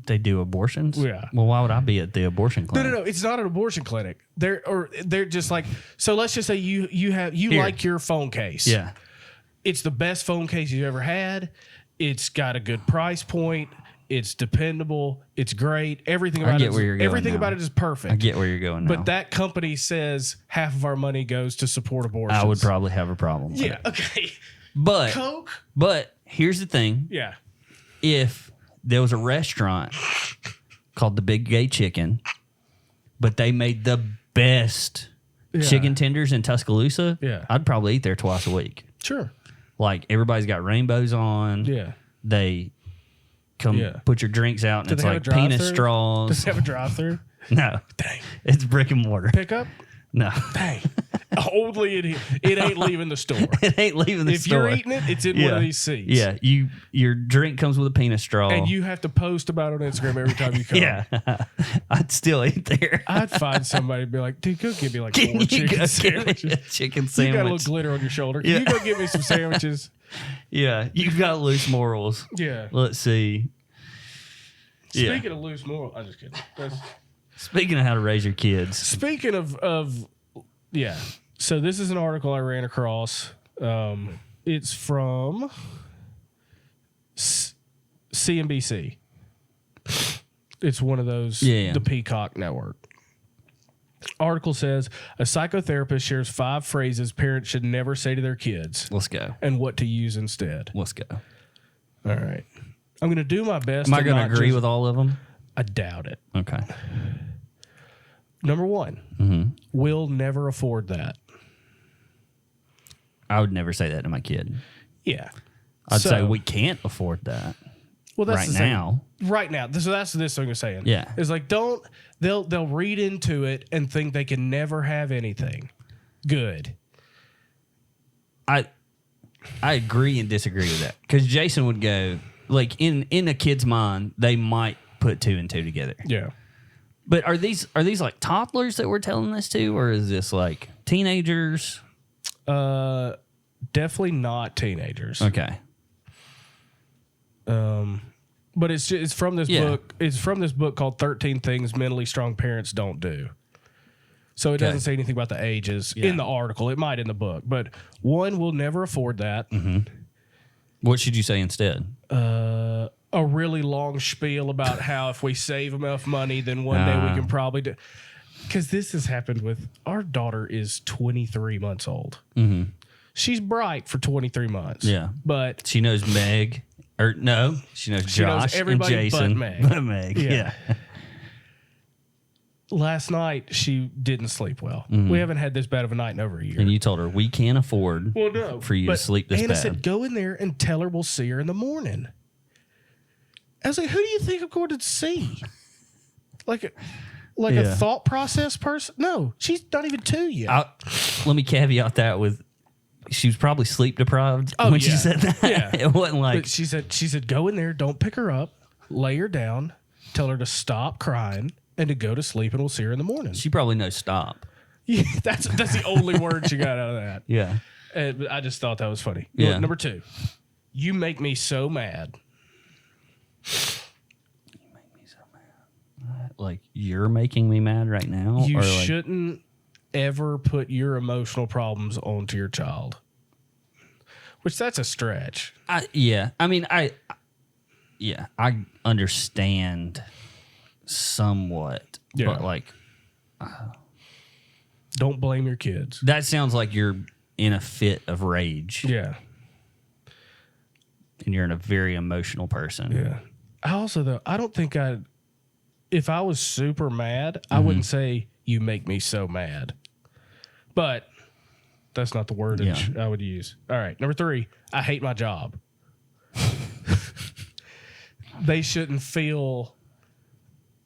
They do abortions? Yeah. Well, why would I be at the abortion No, clinic? no, no. It's not an abortion clinic. They're just like, so let's just say you Here. like your phone case. Yeah. It's the best phone case you've ever had. It's got a good price point. It's dependable. It's great. Everything about get where you're going everything now. about it is perfect. I get where you're going now. But that company says half of our money goes to support abortions. I would probably have a problem with Yeah. it. Okay. But Coke. here's the thing. Yeah. If there was a restaurant called the Big Gay Chicken but they made the best chicken tenders in Tuscaloosa. Yeah. I'd probably eat there twice a week. Sure. Like, everybody's got rainbows on. Yeah. They come put your drinks out, and Do it's they have like a penis drive-thru? straws. Does it have a drive-through? No. Dang. It's brick and mortar. Pickup? No. Dang. Only it ain't leaving the store. It ain't leaving the If store. you're eating it, it's in one of these seats. Yeah. Your drink comes with a penis straw. And you have to post about it on Instagram every time you come. Yeah. I'd still eat there. I'd find somebody and be like, dude, go give me like Can 4 you chicken go get sandwiches. me a chicken You sandwich? got a little glitter on your shoulder. Can Yeah. you go get me some sandwiches? Yeah. You've got loose morals. Yeah. Let's see. Yeah. Speaking of loose moral, I'm just kidding. Speaking of how to raise your kids. Speaking of yeah. So this is an article I ran across. It's from CNBC. It's one of those, the Peacock Network. Article says a psychotherapist shares 5 phrases parents should never say to their kids Let's go. and what to use instead. Let's go. All right. I'm going to do my best. Am I going to not agree just- with all of them? I doubt it. Okay. Number 1, we'll never afford that. I would never say that to my kid. Yeah. I'd So- say we can't afford that. Well, that's right the thing. now. Right now. So that's this thing you're saying. Yeah. It's like they'll read into it and think they can never have anything good. I agree and disagree with that, because Jason would go, like, in a kid's mind, they might put 2 and 2 together. Yeah. But are these like toddlers that we're telling this to, or is this like teenagers? Definitely not teenagers. Okay. But it's from this book. It's from this book called 13 Things Mentally Strong Parents Don't Do. So it doesn't say anything about the ages in the article. It might in the book. But 1, we'll never afford that. What should you say instead? A really long spiel about how if we save enough money, then one day we can probably do. Because this has happened with our daughter is 23 months old. She's bright for 23 months. Yeah. But She knows Meg. Or no, she knows Josh everybody and Jason. but Meg. But Meg. Yeah. last night she didn't sleep well. We haven't had this bad of a night in over a year. And you told her, we can't afford for you to sleep this Anna bad. said, go in there and tell her we'll see her in the morning. I was like, who do you think I'm going to see? Like a thought process person? No, she's not even 2 yet. Let me caveat that with, she was probably sleep deprived when she said that. Yeah. It wasn't like, But she said, go in there, don't pick her up, lay her down, tell her to stop crying and to go to sleep, and we'll see her in the morning. she probably knows stop. Yeah, that's the only word she got out of that. Yeah. And I just thought that was funny. Yeah. Look, number 2, you make me so mad. Like, you're making me mad right now? You or like, shouldn't ever put your emotional problems onto your child. Which that's a stretch. I understand somewhat, Yeah. but like, Don't blame your kids. that sounds like you're in a fit of rage. Yeah. And you're a very emotional person. Yeah. I also, though, I don't think if I was super mad, I wouldn't say you make me so mad. But that's not the wordage I would use. All right. Number 3, I hate my job. They shouldn't feel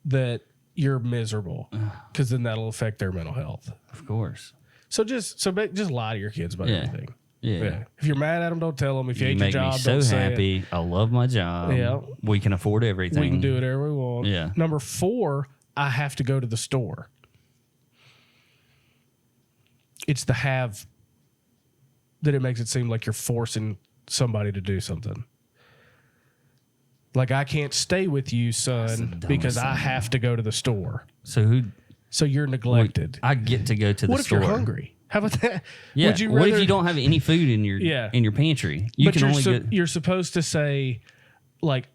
that you're miserable, because then that'll affect their mental health. Of course. So just lie to your kids about everything. Yeah. If you're mad at them, don't tell them. If you hate your make job, me so don't say happy. it. I love my job. Yeah. We can afford everything. We can do whatever we want. Yeah. Number 4, I have to go to the store. It's the have that it makes it seem like you're forcing somebody to do something. Like, I can't stay with you, son, because I have to go to the store. So you're neglected. I get to go to the What if store. you're hungry? How about that? Yeah. Would you what if rather- you don't have any food in your pantry? You But can only get. you're supposed to say, like,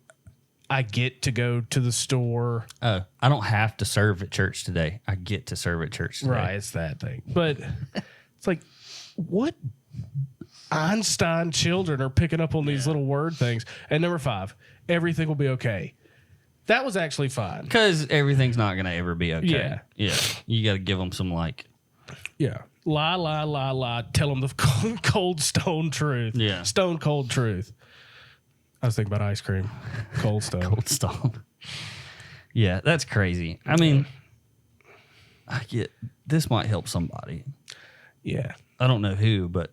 I get to go to the store. Oh, I don't have to serve at church today. I get to serve at church today. Right, it's that thing. But it's like, what Einstein children are picking up on these little word things? And number 5, everything will be okay. That was actually fine. Because everything's not going to ever be okay. Yeah. Yeah. You got to give them some, like, Yeah. Lie. Tell them the cold stone truth. Yeah. Stone cold truth. I was thinking about ice cream. Cold stone. cold stone. Yeah, that's crazy. I mean, I get this might help somebody. Yeah. I don't know who, but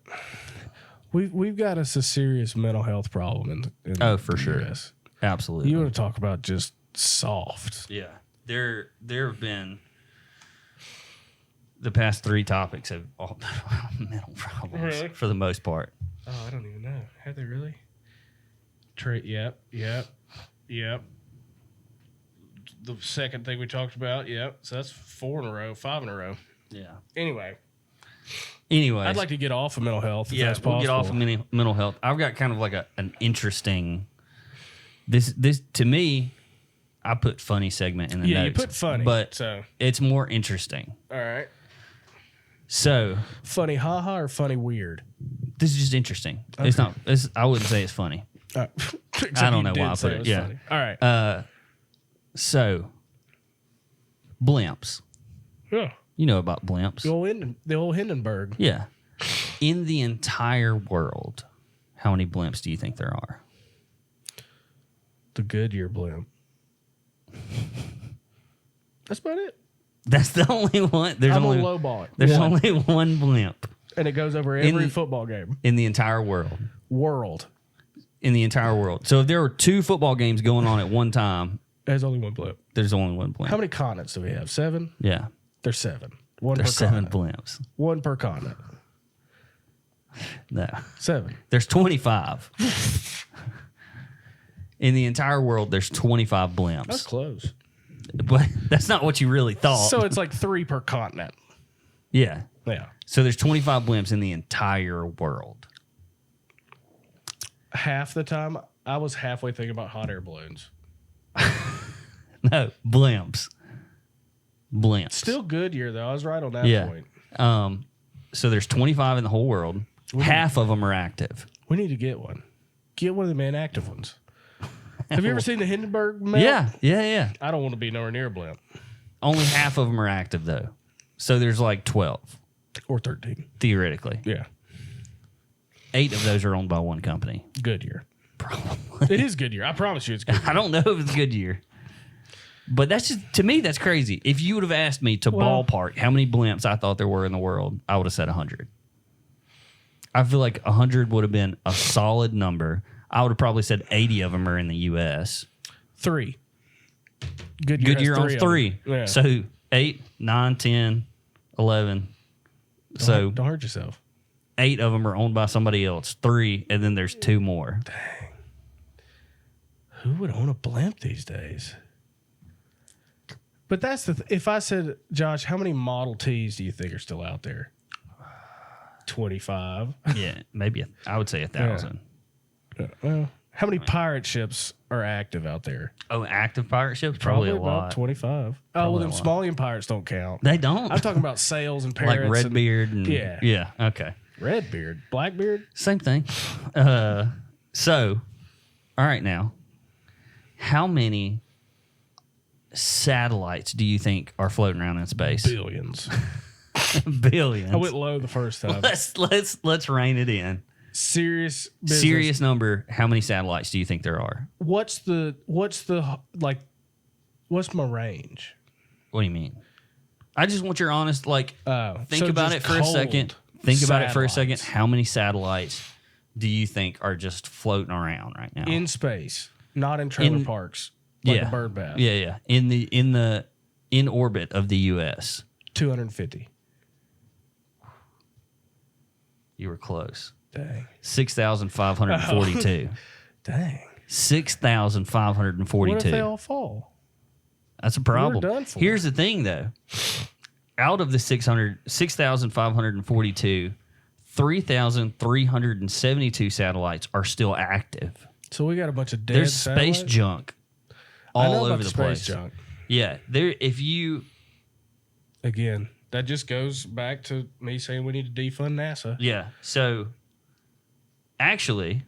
We've got us a serious mental health problem in for the sure. US. Absolutely. You want to talk about just soft. Yeah. There have been the past 3 topics have all been mental problems Really? for the most part. Oh, I don't even know. Have they really? Yep. The second thing we talked about, yep. So that's 5 in a row. Yeah. Anyway, Anyways, I'd like to get off of mental health if yeah, that's we'll possible. get off of mental health. I've got kind of like an interesting this to me. I put funny segment in the notes. You put funny, but so it's more interesting. all right. So Funny haha or funny weird? this is just interesting. It's not. I wouldn't say it's funny. Except I don't you know did why I say put it. was Yeah. funny. All right. So blimps. Yeah. You know about blimps. The old Hindenburg. Yeah. In the entire world, how many blimps do you think there are? The Goodyear blimp. That's about it. That's the only one. There's I'm only gonna lowball it. There's One. only one blimp And it goes over every the- football game. in the entire world. World. In the entire world. So if there were 2 football games going on at one time, There's only one blimp. there's only one blimp. How many continents do we have? 7? Yeah. There's 7. One There's per 7 continent. blimps. One per continent. No. 7. There's 25. In the entire world, there's 25 blimps. That's close. But that's not what you really thought. So it's like 3 per continent. yeah. Yeah. So there's 25 blimps in the entire world. Half the time, I was halfway thinking about hot air balloons. No, blimps. Blimps. Still Goodyear, though. I was right on that yeah. point. So there's 25 in the whole world. Half of them are active. We need to get one. Get one of the inactive ones. Have you ever seen the Hindenburg melt? Yeah. I don't want to be nowhere near a blimp. Only half of them are active, though. So there's like 12, Or 13. theoretically. Yeah. 8 of those are owned by one company. Goodyear. Probably. It is Goodyear. I promise you it's Goodyear. I don't know if it's Goodyear. But that's just, to me, that's crazy. If you would have asked me to Well- ballpark how many blimps I thought there were in the world, I would have said 100. I feel like 100 would have been a solid number. I would have probably said 80 of them are in the U.S. 3. Goodyear Goodyear owns has 3. 3 of them. Yeah. So 8, 9, 10, 11. So Don't hurt yourself. 8 of them are owned by somebody else. 3, and then there's 2 more. Who would own a blimp these days? But that's if I said, Josh, how many Model Ts do you think are still out there? 25. Yeah, maybe I would say 1,000. Well, how many pirate ships are active out there? Oh, active pirate ships? Probably a about lot. 25. Probably well, a then lot. Somalian pirates don't count. They don't? I'm talking about sails and like parrots. Redbeard and yeah. Yeah, okay. Redbeard. Blackbeard? Same thing. So, all right now. How many satellites do you think are floating around in space? Billions. Billions. I went low the first time. Let's rein it in. Serious business. Serious number. How many satellites do you think there are? What's my range? What do you mean? I just want your honest think so about just it for a second. cold Think about it for a second. satellites. How many satellites do you think are just floating around right now? In space, not in trailer parks, like a bird bath. Yeah. In orbit of the US. 250. You were close. Dang. 6,542. Dang. 6,542. What if they all fall? That's a problem. done for. Here's the thing, though. Out of the 6,542, 3,372 satellites are still active. So we got a bunch of dead There's space satellites? junk I know all about over the space place. junk. Yeah, there. If you, Again, that just goes back to me saying we need to defund NASA. yeah. So, actually,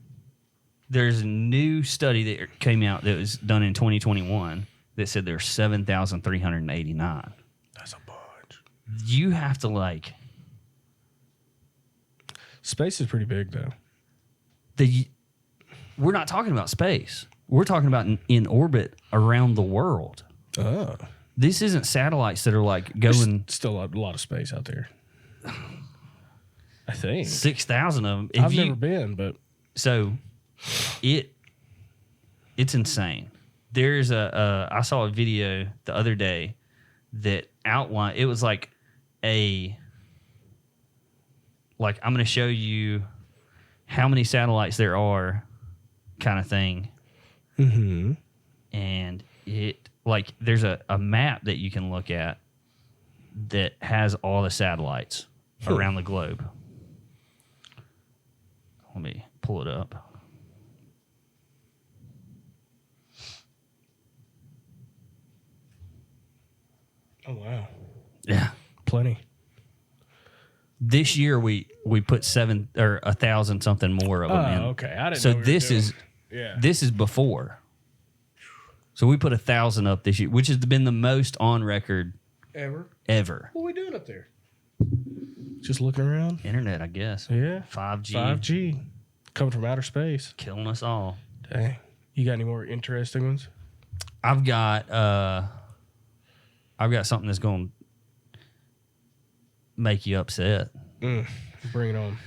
there's a new study that came out that was done in 2021 that said there's 7,389. That's a bunch. You have to like Space is pretty big though. we're not talking about space. We're talking about in orbit around the world. Oh. This isn't satellites that are like There's going still a lot of space out there. I think. 6,000 of them. I've never been, but So it's insane. There's I saw a video the other day that outlined, it was like I'm going to show you how many satellites there are kind of thing. mm-hmm. And it like there's a map that you can look at that has all the satellites around the globe. Let me pull it up. Oh wow. Yeah. Plenty. This year we put 7 or 1,000 something more of them in. Okay. I didn't So know what we were this doing. is Yeah. this is before. So we put 1,000 up this year, which has been the most on record Ever? ever. What are we doing up there? Just looking around. Internet, I guess. Yeah. 5G 5G. Coming from outer space. killing us all. Dang. You got any more interesting ones? I've got something that's going to make you upset. Bring it on.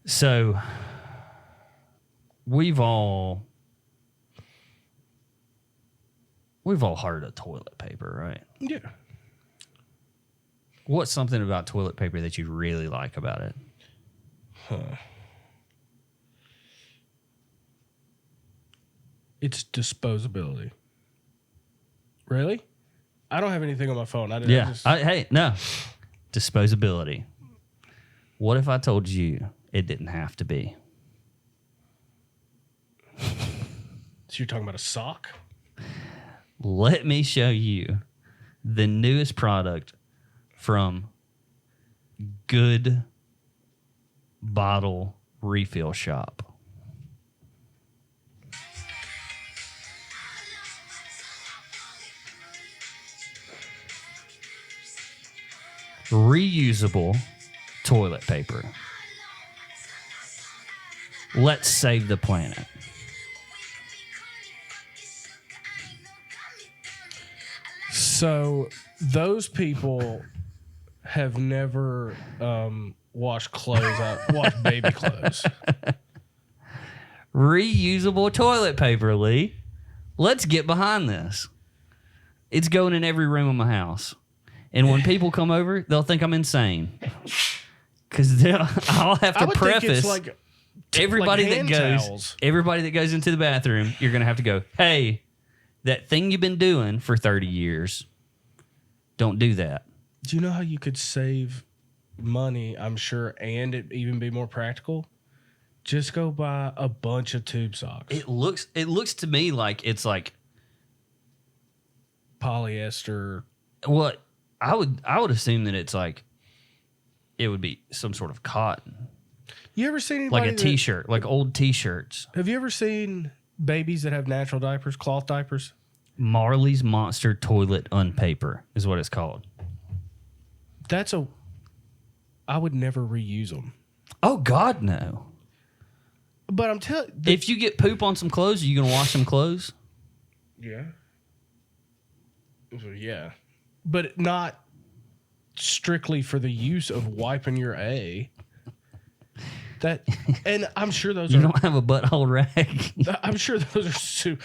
So we've all heard of toilet paper, right? Yeah. What's something about toilet paper that you really like about it? It's disposability. Really? I don't have anything on my phone. Hey, no. Disposability. What if I told you it didn't have to be? So you're talking about a sock? Let me show you the newest product from Good Bottle Refill Shop. Reusable toilet paper. Let's save the planet. So those people have never washed baby clothes. Reusable toilet paper, Lee. Let's get behind this. It's going in every room of my house. And when people come over, they'll think I'm insane. Because I'll have to preface everybody like that goes into the bathroom, you're going to have to go, hey, that thing you've been doing for 30 years, don't do that. Do you know how you could save money, I'm sure, and it even be more practical? Just go buy a bunch of tube socks. It looks to me like it's like polyester. What I would assume that it's like it would be some sort of cotton. You ever seen anybody like a t-shirt, like old t-shirts? Have you ever seen babies that have natural diapers, cloth diapers? Marley's Monster Toilet Unpaper is what it's called. I would never reuse them. Oh God, no. But I'm telling you, if you get poop on some clothes, are you gonna wash some clothes? Yeah. Yeah. But not strictly for the use of wiping your A. And I'm sure those you don't have a butthole rag. I'm sure those are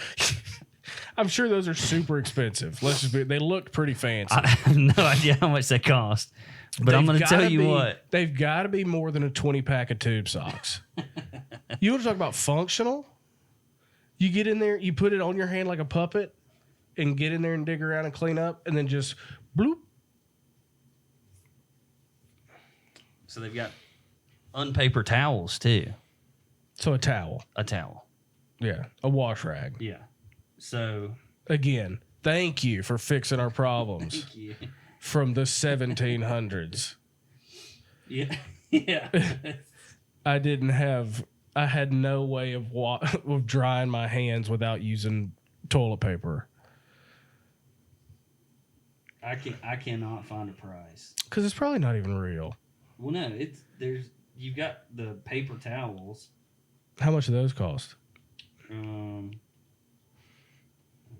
I'm sure those are super expensive. They look pretty fancy. I have no idea how much they cost. But I'm going to tell you what. They've got to be more than a 20-pack of tube socks. You want to talk about functional? You get in there, you put it on your hand like a puppet and get in there and dig around and clean up and then just bloop. So they've got unpaper towels too. So a towel. A towel. Yeah. A wash rag. Yeah. So. Again, thank you for fixing our problems. Thank you. From the 1700s. Yeah. Yeah. I had no way of drying my hands without using toilet paper. I cannot find a price. Because it's probably not even real. Well, no, you've got the paper towels. How much do those cost? Let's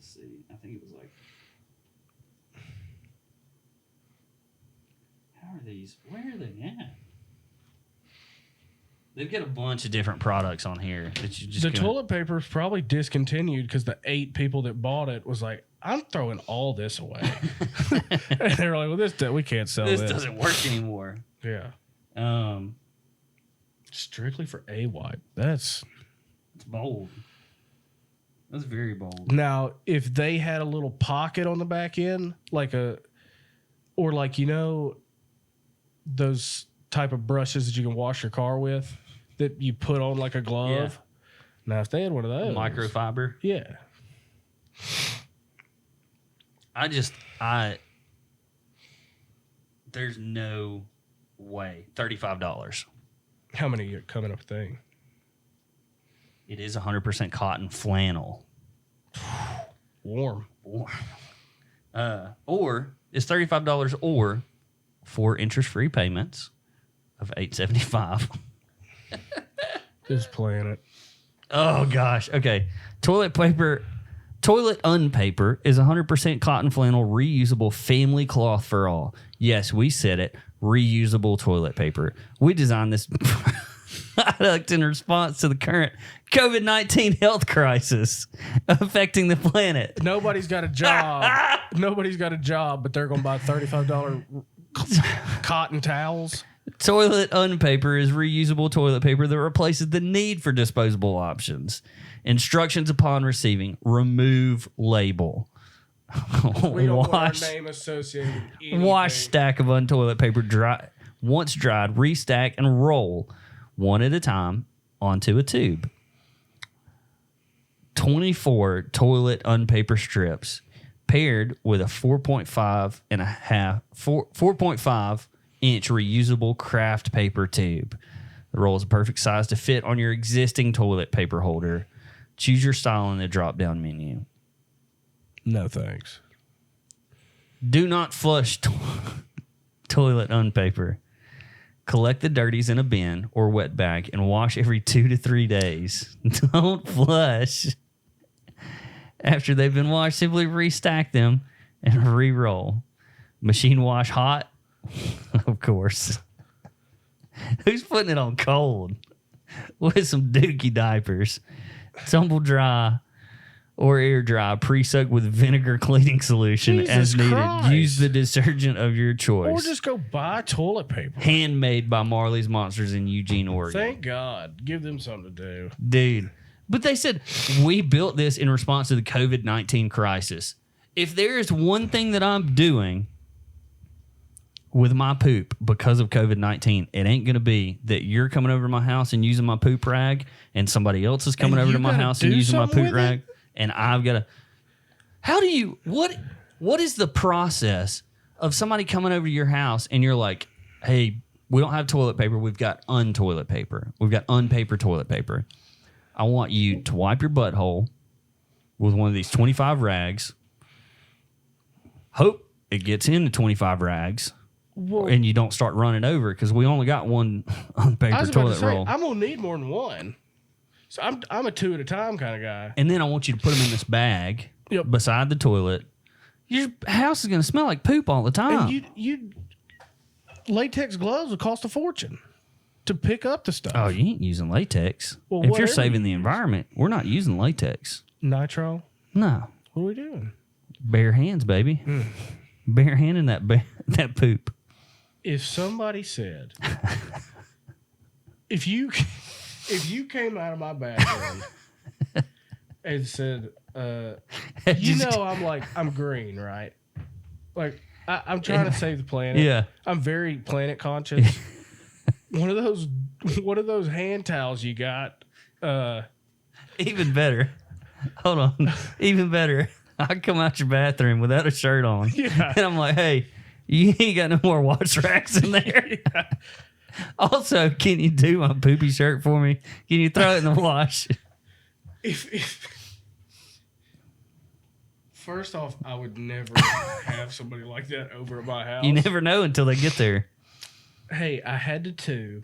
see. I think it was like. How are these? Where are they at? They've got a bunch of different products on here that you just. The toilet paper is probably discontinued because the 8 people that bought it was like, I'm throwing all this away. And they were like, well, we can't sell this. This doesn't work anymore. Yeah. Um, Strictly for a wipe. It's bold. That's very bold. Now, if they had a little pocket on the back end, those type of brushes that you can wash your car with, that you put on like a glove. Yeah. Now, if they had one of those, Microfiber. yeah. There's no way. $35. How many are coming up thing? It is 100% cotton flannel. Warm. Or it's $35 or 4 interest-free payments of $8.75. Just playing it. Oh gosh. Okay. Toilet unpaper is 100% cotton flannel reusable family cloth for all. Yes, we said it. Reusable toilet paper. We designed this product in response to the current COVID-19 health crisis affecting the planet. Nobody's got a job. But they're going to buy $35 cotton towels. Toilet unpaper is reusable toilet paper that replaces the need for disposable options. Instructions upon receiving: remove label. We don't want our name associated with anything. Wash stack of untoilet paper dry. Once dried, restack and roll one at a time onto a tube. 24 toilet unpaper strips paired with a 4.5 inch reusable craft paper tube. The roll is a perfect size to fit on your existing toilet paper holder. Choose your style in the drop-down menu. No thanks. Do not flush toilet unpaper. Collect the dirties in a bin or wet bag and wash every 2 to 3 days. Don't flush. After they've been washed, simply restack them and re-roll. Machine wash hot? Of course. Who's putting it on cold? With some dookie diapers. Tumble dry or air dry, pre-soak with vinegar cleaning solution as needed. Christ. Use the detergent of your choice. Or just go buy toilet paper. Handmade by Marley's Monsters in Eugene, Oregon. Thank God. Give them something to do. Dude. But they said, we built this in response to the COVID-19 crisis. If there is one thing that I'm doing with my poop because of COVID-19, it ain't going to be that you're coming over to my house and using my poop rag and somebody else is coming over to my house and using my poop rag. And I've got to... How do you... What is the process of somebody coming over to your house and you're like, hey, we don't have toilet paper. We've got untoilet paper. We've got unpaper toilet paper. I want you to wipe your butthole with one of these 25 rags. Hope it gets into 25 rags. Well, and you don't start running over because we only got one unpaper toilet roll. I'm going to need more than one. So I'm a 2 at a time kind of guy. And then I want you to put them in this bag Yep. beside the toilet. Your house is going to smell like poop all the time. And you latex gloves would cost a fortune to pick up the stuff. Oh, you ain't using latex. Well, if you're whatever saving you the environment, we're not using latex. Nitro? No. What are we doing? Bare hands, baby. Bare handing that poop. If somebody said, if you came out of my bathroom and said, I'm green, right? Like I'm trying to save the planet. Yeah. I'm very planet conscious. One of those hand towels you got. Even better. Hold on. Even better. I come out your bathroom without a shirt on. Yeah. And I'm like, hey, you ain't got no more wash racks in there. Yeah. Also, can you do my poopy shirt for me? Can you throw it in the wash? If First off, I would never have somebody like that over at my house. You never know until they get there. Hey, I had to too.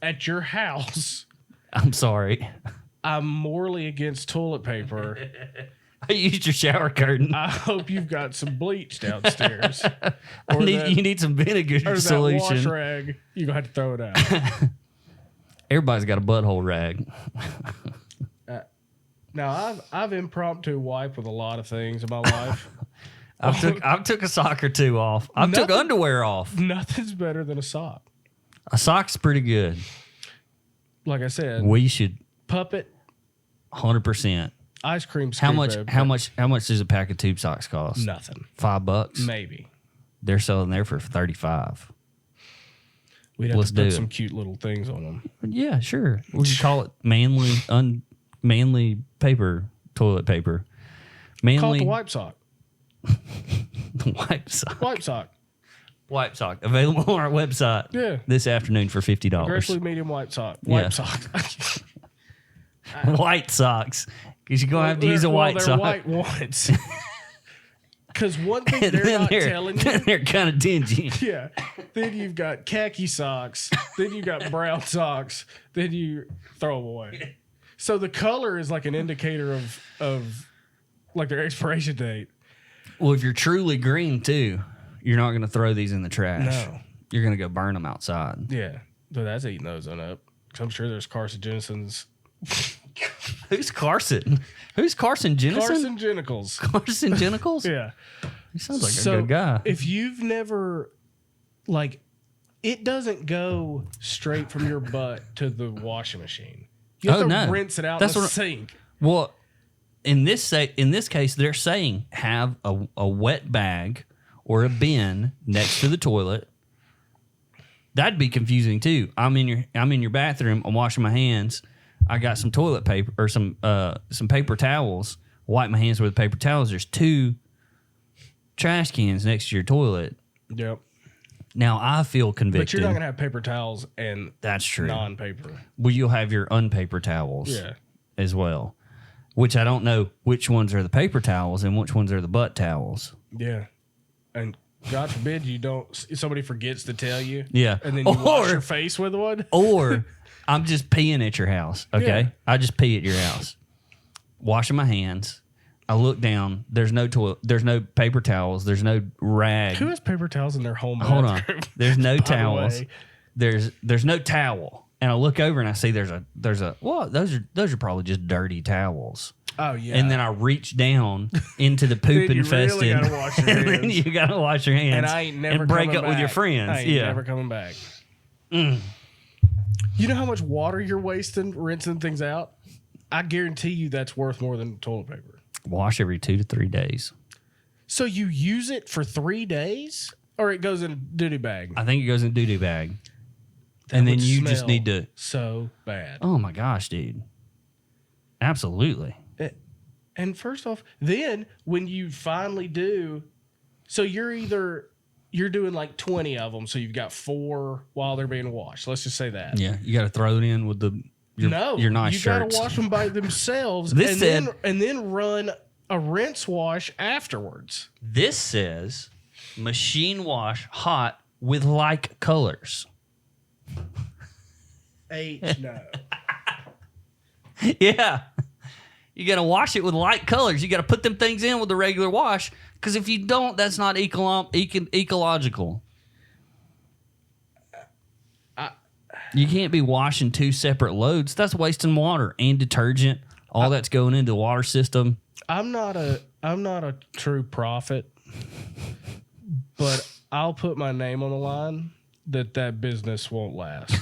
At your house, I'm sorry. I'm morally against toilet paper. I used your shower curtain. I hope you've got some bleach downstairs. You need some vinegar or solution. that wash rag. You're going to have to throw it out. Everybody's got a butthole rag. Now, I've impromptu wiped with a lot of things in my life. I've took a sock or two off. I've took underwear off. Nothing's better than a sock. A sock's pretty good. Like I said, We should puppet, 100%. ice cream. How scoop much does a pack of tube socks cost? Nothing. $5? Maybe. They're selling there for $35. We'd have Let's to do put it. some cute little things on them. Yeah, sure. We could call it manly paper, toilet paper. Call it Manly the wipe sock. wipe sock. Wipe sock. Wipe sock. Available on our website Yeah. this afternoon for $50. Aggressively medium wipe sock. Yeah. Wipe sock. White socks. Because you're going to have to use a white they're sock. white ones. Because one thing And they're then not telling you. they're kind of dingy. Yeah. Then you've got khaki socks. Then you got brown socks. Then you throw them away. So the color is like an indicator of like their expiration date. Well, if you're truly green too, you're not going to throw these in the trash. No. You're going to go burn them outside. Yeah. But that's eating those on up. 'Cause I'm sure there's carcinogens. Who's Carson? Who's Carson Jennison? Carson Genitals. Carson Genitals? Yeah. He sounds like So, a good guy. If you've never, like, it doesn't go straight from your butt to the washing machine. You have to rinse it out in the sink. Well, in this case, they're saying have a wet bag or a bin next to the toilet. That'd be confusing too. I'm in your bathroom. I'm washing my hands. I got some toilet paper or some paper towels. Wipe my hands with paper towels. There's 2 trash cans next to your toilet. Yep. Now I feel convicted. But you're not going to have paper towels and That's true. non-paper. Well, you'll have your unpaper towels Yeah. as well, which I don't know which ones are the paper towels and which ones are the butt towels. Yeah. And God forbid somebody forgets to tell you. Yeah. And then you wash your face with one. Or I'm just peeing at your house, okay? Yeah. I just pee at your house. Washing my hands. I look down. There's no toilet. There's no paper towels. There's no rag. Who has paper towels in their home Hold bathroom? on. There's no By the towels. way. There's no towel. And I look over and I see there's a well, those are probably just dirty towels. Oh, yeah. And then I reach down into the poop Then you infested. really gotta wash your and then hands. you gotta wash your hands. And I ain't never and break coming up with your back. friends. I ain't Yeah. never coming back. You know how much water you're wasting rinsing things out? I guarantee you that's worth more than toilet paper. Wash every 2 to 3 days. So you use it for 3 days? Or it goes in a doo-doo bag? I think it goes in a doo-doo bag. That And then would you just smell need to. so bad. Oh my gosh, dude. Absolutely. And first off, then when you finally do, so you're doing like 20 of them, so you've got 4 while they're being washed. Let's just say that. Yeah. You got to throw it in with your nice you shirts. gotta wash them by themselves This and then run a rinse wash afterwards. This says machine wash hot with like colors. No. Yeah. You got to wash it with light colors. You got to put them things in with the regular wash because if you don't, that's not ecological. You can't be washing 2 separate loads. That's wasting water and detergent. All that's going into the water system. I'm not a true prophet, but I'll put my name on the line that business won't last.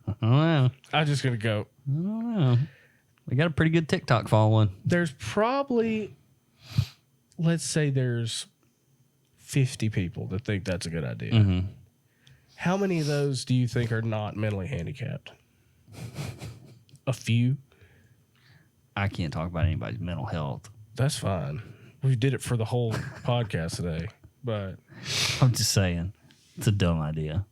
I don't know. I'm just gonna go. I don't know. We got a pretty good TikTok following. There's probably, let's say there's 50 people that think that's a good idea. Mm-hmm. How many of those do you think are not mentally handicapped? A few? I can't talk about anybody's mental health. That's fine. We did it for the whole podcast today, but I'm just saying. It's a dumb idea.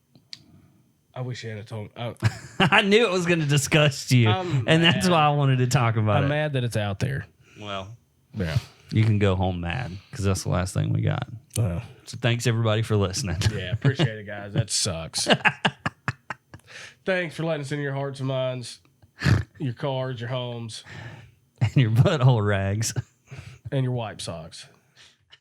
I wish Anna told me. I knew it was going to disgust you. I'm and that's mad. why I wanted to talk about I'm it. mad that it's out there. Well, Yeah. You can go home mad because that's the last thing we got. Well, So thanks everybody for listening. yeah, appreciate it, guys. That sucks. Thanks for letting us in your hearts and minds, your cars, your homes, And your butthole rags. and your wipe socks.